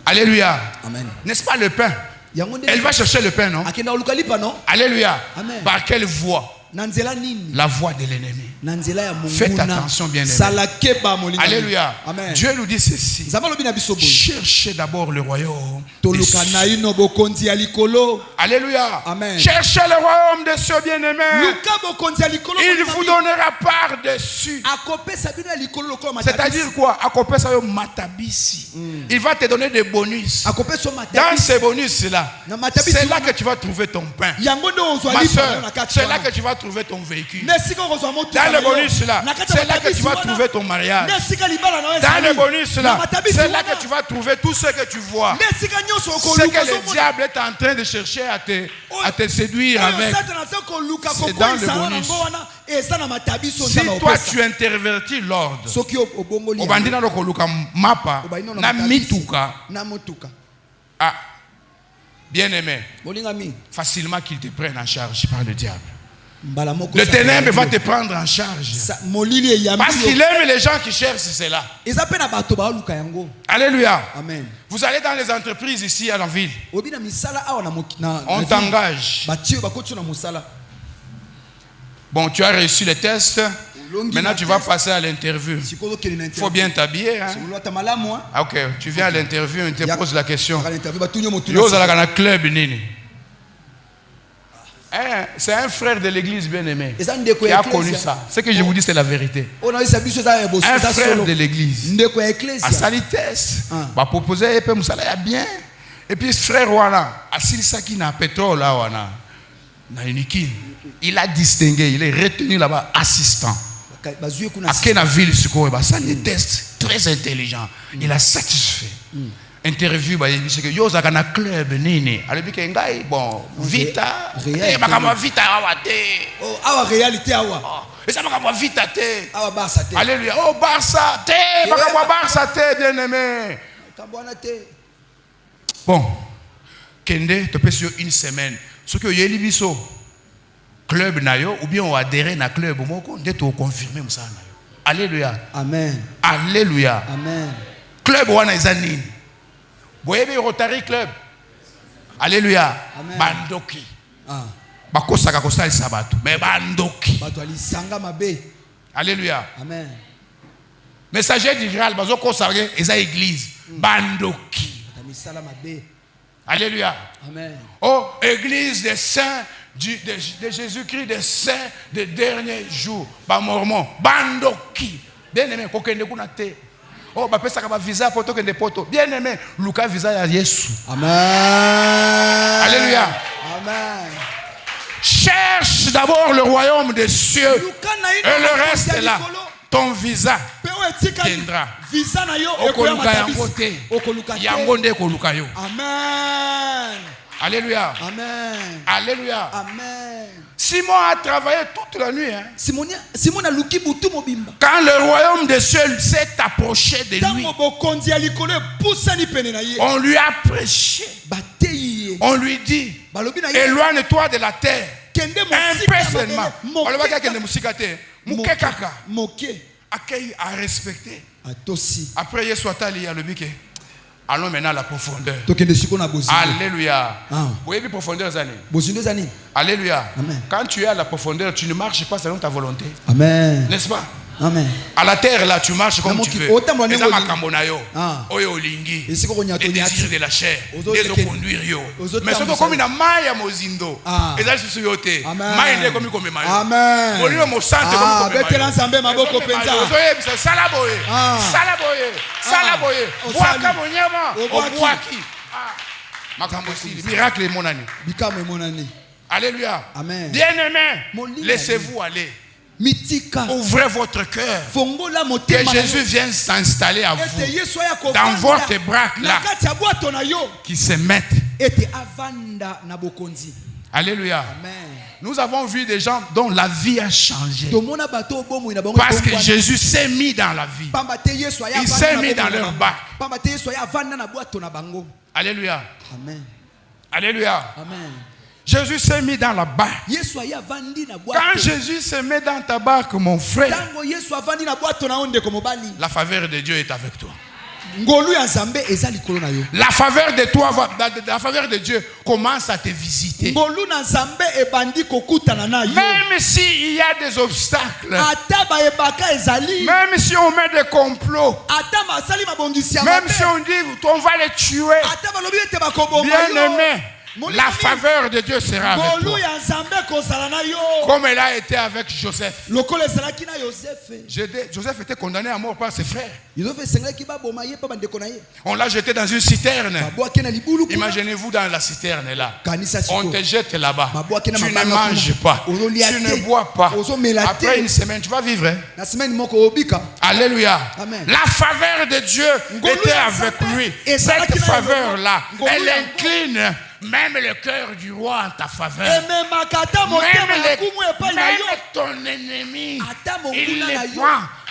Alléluia. Amen. N'est-ce pas le pain? Elle va chercher le pain, non? Alléluia. Amen. Par quelle voie? La voie de l'ennemi. Faites attention bien aimé. Alléluia. Amen. Dieu nous dit ceci. Cherchez d'abord le royaume. Alléluia. Alléluia. Amen. Cherchez le royaume des cieux, bien-aimés. Il vous donnera part dessus. C'est-à-dire quoi? Il va te donner des bonus. Dans ces bonus-là, c'est là que tu vas trouver ton pain. Ma soeur, c'est là que tu vas trouver ton véhicule. Dans le bonus-là, c'est là que tu vas trouver ton mariage. Dans le bonus-là, c'est là que tu vas trouver tout ce que tu vois. Ce que le diable est en train de chercher à te séduire avec, c'est dans le bonus. Si toi tu intervertis l'ordre, bien aimé, facilement qu'il te prenne en charge par le diable. Le ténèbre va te prendre en charge. Parce qu'il aime les gens qui cherchent cela. Alléluia. Amen. Vous allez dans les entreprises ici à la ville. On t'engage. Bon, tu as reçu les tests. Maintenant, tu vas passer à l'interview. Il faut bien t'habiller. Hein? Ok, tu viens à l'interview, on te pose la question. Club nini. C'est un frère de l'église bien-aimé qui a connu ça. Ce que je vous dis, c'est la vérité. Un frère de l'église a sali test, va proposer bien. Et puis ce frère wana, assis ça qui n'a pétrole là wana, il a distingué, il est retenu là-bas assistant. À quelle ville ça des tests très intelligent. Il a satisfait. Interview bah il dit que yo zakana club nini alebi ke ngai bon vita et makama vita awate oh awa réalité awa et ça makama vita te awa Barça te alléluia oh Barça te makama Barça te bien aimé tambwana te bon kende to sur une semaine ce que yeli biso club nayo ou bien on adhérer na club moko nde to confirmer musana alléluia amen alléluia amen club wana ezanini Boyebi Rotary Club. Alléluia. Amen. Bandoki. Bakosaka kosali sabatu. Mais bandoki. Alléluia. Amen. Messager du Graal, bazo kosage eza église. Bandoki. Alléluia. Amen. Oh, église des saints de Jésus-Christ, des saints des derniers jours. Ba mormon. Bandoki. Bien aimé, kokende kuna te. Oh, bah, ça va visa poto que des potos. Bien aimé, Lucas visa à Jésus. Amen. Alléluia. Amen. Cherche d'abord le royaume des cieux. Et le reste est là. Ton visa viendra. Amen. Alléluia. Amen. Alléluia. Amen. Simon a travaillé toute la nuit. Hein. Quand le royaume des cieux s'est approché de lui, on lui a prêché. On lui dit, éloigne-toi de la terre. Un peu seulement. Accueille à respecter. Après, il soit allé à le biquet. Allons maintenant à la profondeur. Alléluia. Vous avez profondeur, Zani. Alléluia. Amen. Quand tu es à la profondeur, tu ne marches pas selon ta volonté. Amen. N'est-ce pas? Amen. À la terre, là, tu marches comme tu veux. Les désirs de la chair. Les conduire. Mais surtout comme une maille à Mozindo. Et là, je suis yoté. Maille comme comme maille. Amen. Miracle est mon année. Alléluia. Amen. Bien-aimé, laissez-vous aller. Ouvrez votre cœur. Que Jésus vienne s'installer à vous. Dans votre braque là. Qui se mettent. Alléluia. Amen. Nous avons vu des gens dont la vie a changé. Parce que Jésus s'est mis dans la vie. Il s'est mis dans leur bac. Alléluia. Amen. Alléluia. Amen. Jésus s'est mis dans la barque. Quand Jésus se met dans ta barque, mon frère, la faveur de Dieu est avec toi. La faveur de toi, la faveur de Dieu commence à te visiter. Même s'il y a des obstacles, même si on met des complots, même si on dit on va les tuer, bien aimé, La faveur de Dieu sera avec toi. Comme elle a été avec Joseph. Joseph était condamné à mort par ses frères. On l'a jeté dans une citerne. Imaginez-vous dans la citerne là. On te jette là-bas. Tu ne manges pas. Tu ne bois pas. Après une semaine, tu vas vivre. Alléluia. La faveur de Dieu était avec lui. Cette faveur-là, elle incline même le cœur du roi en ta faveur. Même ton ennemi,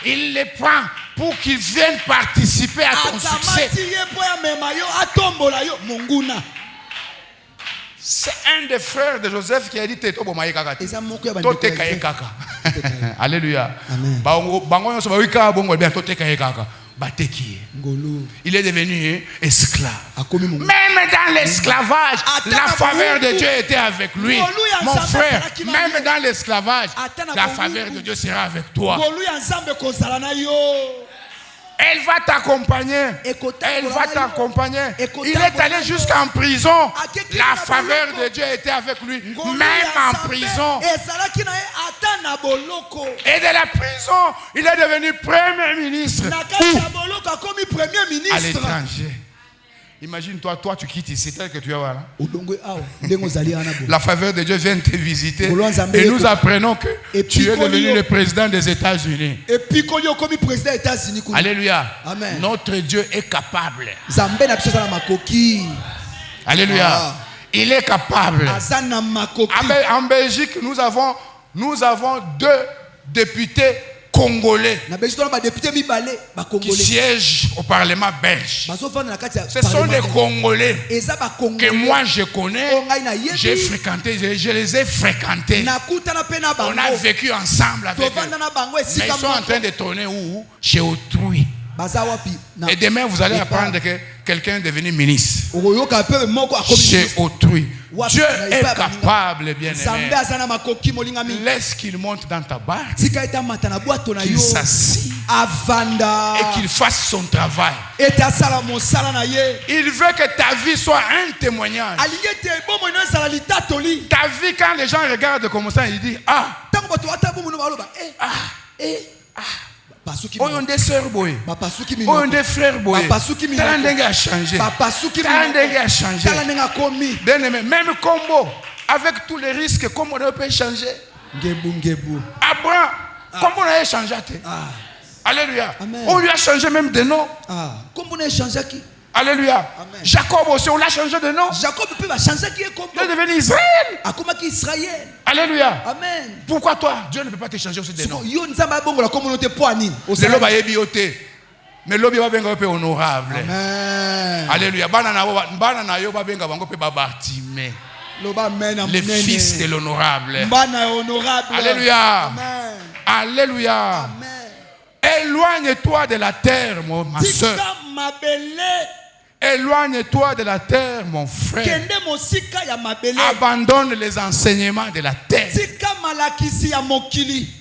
il les prend pour qu'ils viennent participer à ton succès. C'est un des frères de Joseph qui a dit Alléluia. Il est devenu esclave. Même dans l'esclavage, la faveur de Dieu était avec lui. Mon frère, même dans l'esclavage, la faveur de Dieu sera avec toi. Elle va t'accompagner. Elle va t'accompagner. Il est allé jusqu'en prison. La faveur de Dieu était avec lui. Même en prison. Et de la prison, il est devenu premier ministre. À l'étranger. Imagine-toi, toi tu quittes ici, tel que tu es là. La faveur de Dieu vient te visiter. Et nous apprenons que tu es devenu le président des États-Unis. Alléluia. Amen. Notre Dieu est capable. Alléluia. Il est capable. En Belgique, nous avons 2 députés congolais qui siègent au Parlement belge. Ce sont des Congolais que moi je connais, j'ai fréquenté, je les ai fréquentés. On a vécu ensemble avec eux. Mais ils sont en train de tourner où? Chez autrui. Et demain vous allez apprendre que quelqu'un est devenu ministre chez autrui. Dieu est capable, bien-aimé. Laisse qu'il monte dans ta barque, qu'il s'assied et qu'il fasse son travail. Il veut que ta vie soit un témoignage. Ta vie, quand les gens regardent comme ça, ils disent on des sœurs boy, on des frères boy. Talandenge a changé. Talandenge a changé. Même combo, avec tous les risques, comment on peut changer? Abraham, comment on a changé? Alléluia. On lui a changé même de nom. Comment on a changé qui? Alléluia. Amen. Jacob aussi, on l'a changé de nom. Jacob peut changer qui est comme. Il est devenu Israël. Alléluia. Amen. Pourquoi toi, Dieu ne peut pas te changer aussi de nom? Le loba yebioté. Mais lobi va benga pe honorable. Amen. Alléluia. Bana na yo ba benga bango pe babartime. Le fils de l'honorable. Alléluia. Amen. Alléluia. Amen. Éloigne-toi de la terre, ma soeur. Éloigne-toi de la terre, mon frère. Abandonne les enseignements de la terre.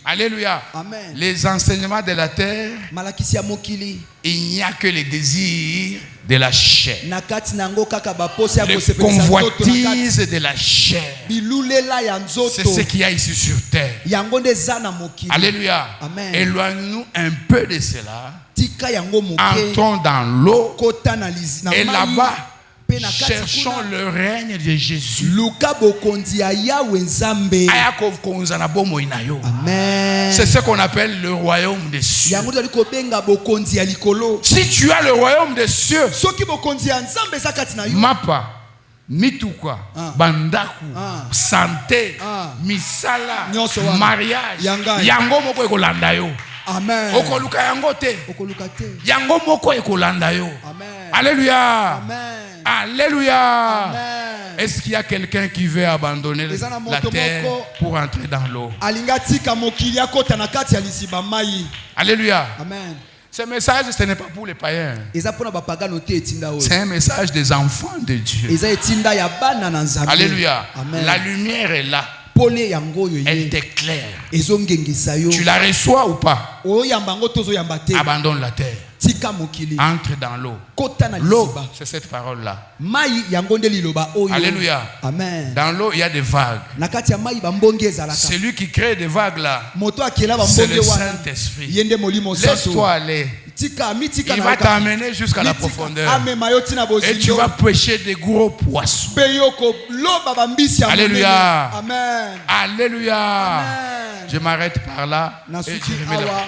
Alléluia. Amen. Les enseignements de la terre, il n'y a que les désirs de la chair. Les convoitises de la chair. C'est ce qu'il y a ici sur terre. Alléluia. Éloigne-nous un peu de cela. Entrons dans l'eau. Et là-bas, cherchons le règne de Jésus. Amen. C'est ce qu'on appelle le royaume des cieux. Si tu as le royaume des cieux, mapa, mituka, bandaku, santé, misala, mariage, yango moko ekolanda yo. Amen. Okoluka yango te. Yango moko ekolanda yo. Alléluia. Amen. Alléluia. Amen. Est-ce qu'il y a quelqu'un qui veut abandonner la terre pour entrer dans l'eau? Alléluia. Amen. Ce message, ce n'est pas pour les païens. C'est un message des enfants de Dieu. Alléluia. Amen. La lumière est là. Elle t'éclaire. Tu la reçois ou pas? Abandonne la terre. entre dans l'eau. L'eau, c'est cette parole-là. Alléluia. Amen. Dans l'eau, il y a des vagues. Celui qui crée des vagues là, c'est le Saint-Esprit. Laisse-toi aller. Il va t'amener jusqu'à la profondeur. Et tu vas pêcher des gros poissons. Alléluia. Amen. Alléluia. Amen. Je m'arrête par là. Et je remets la...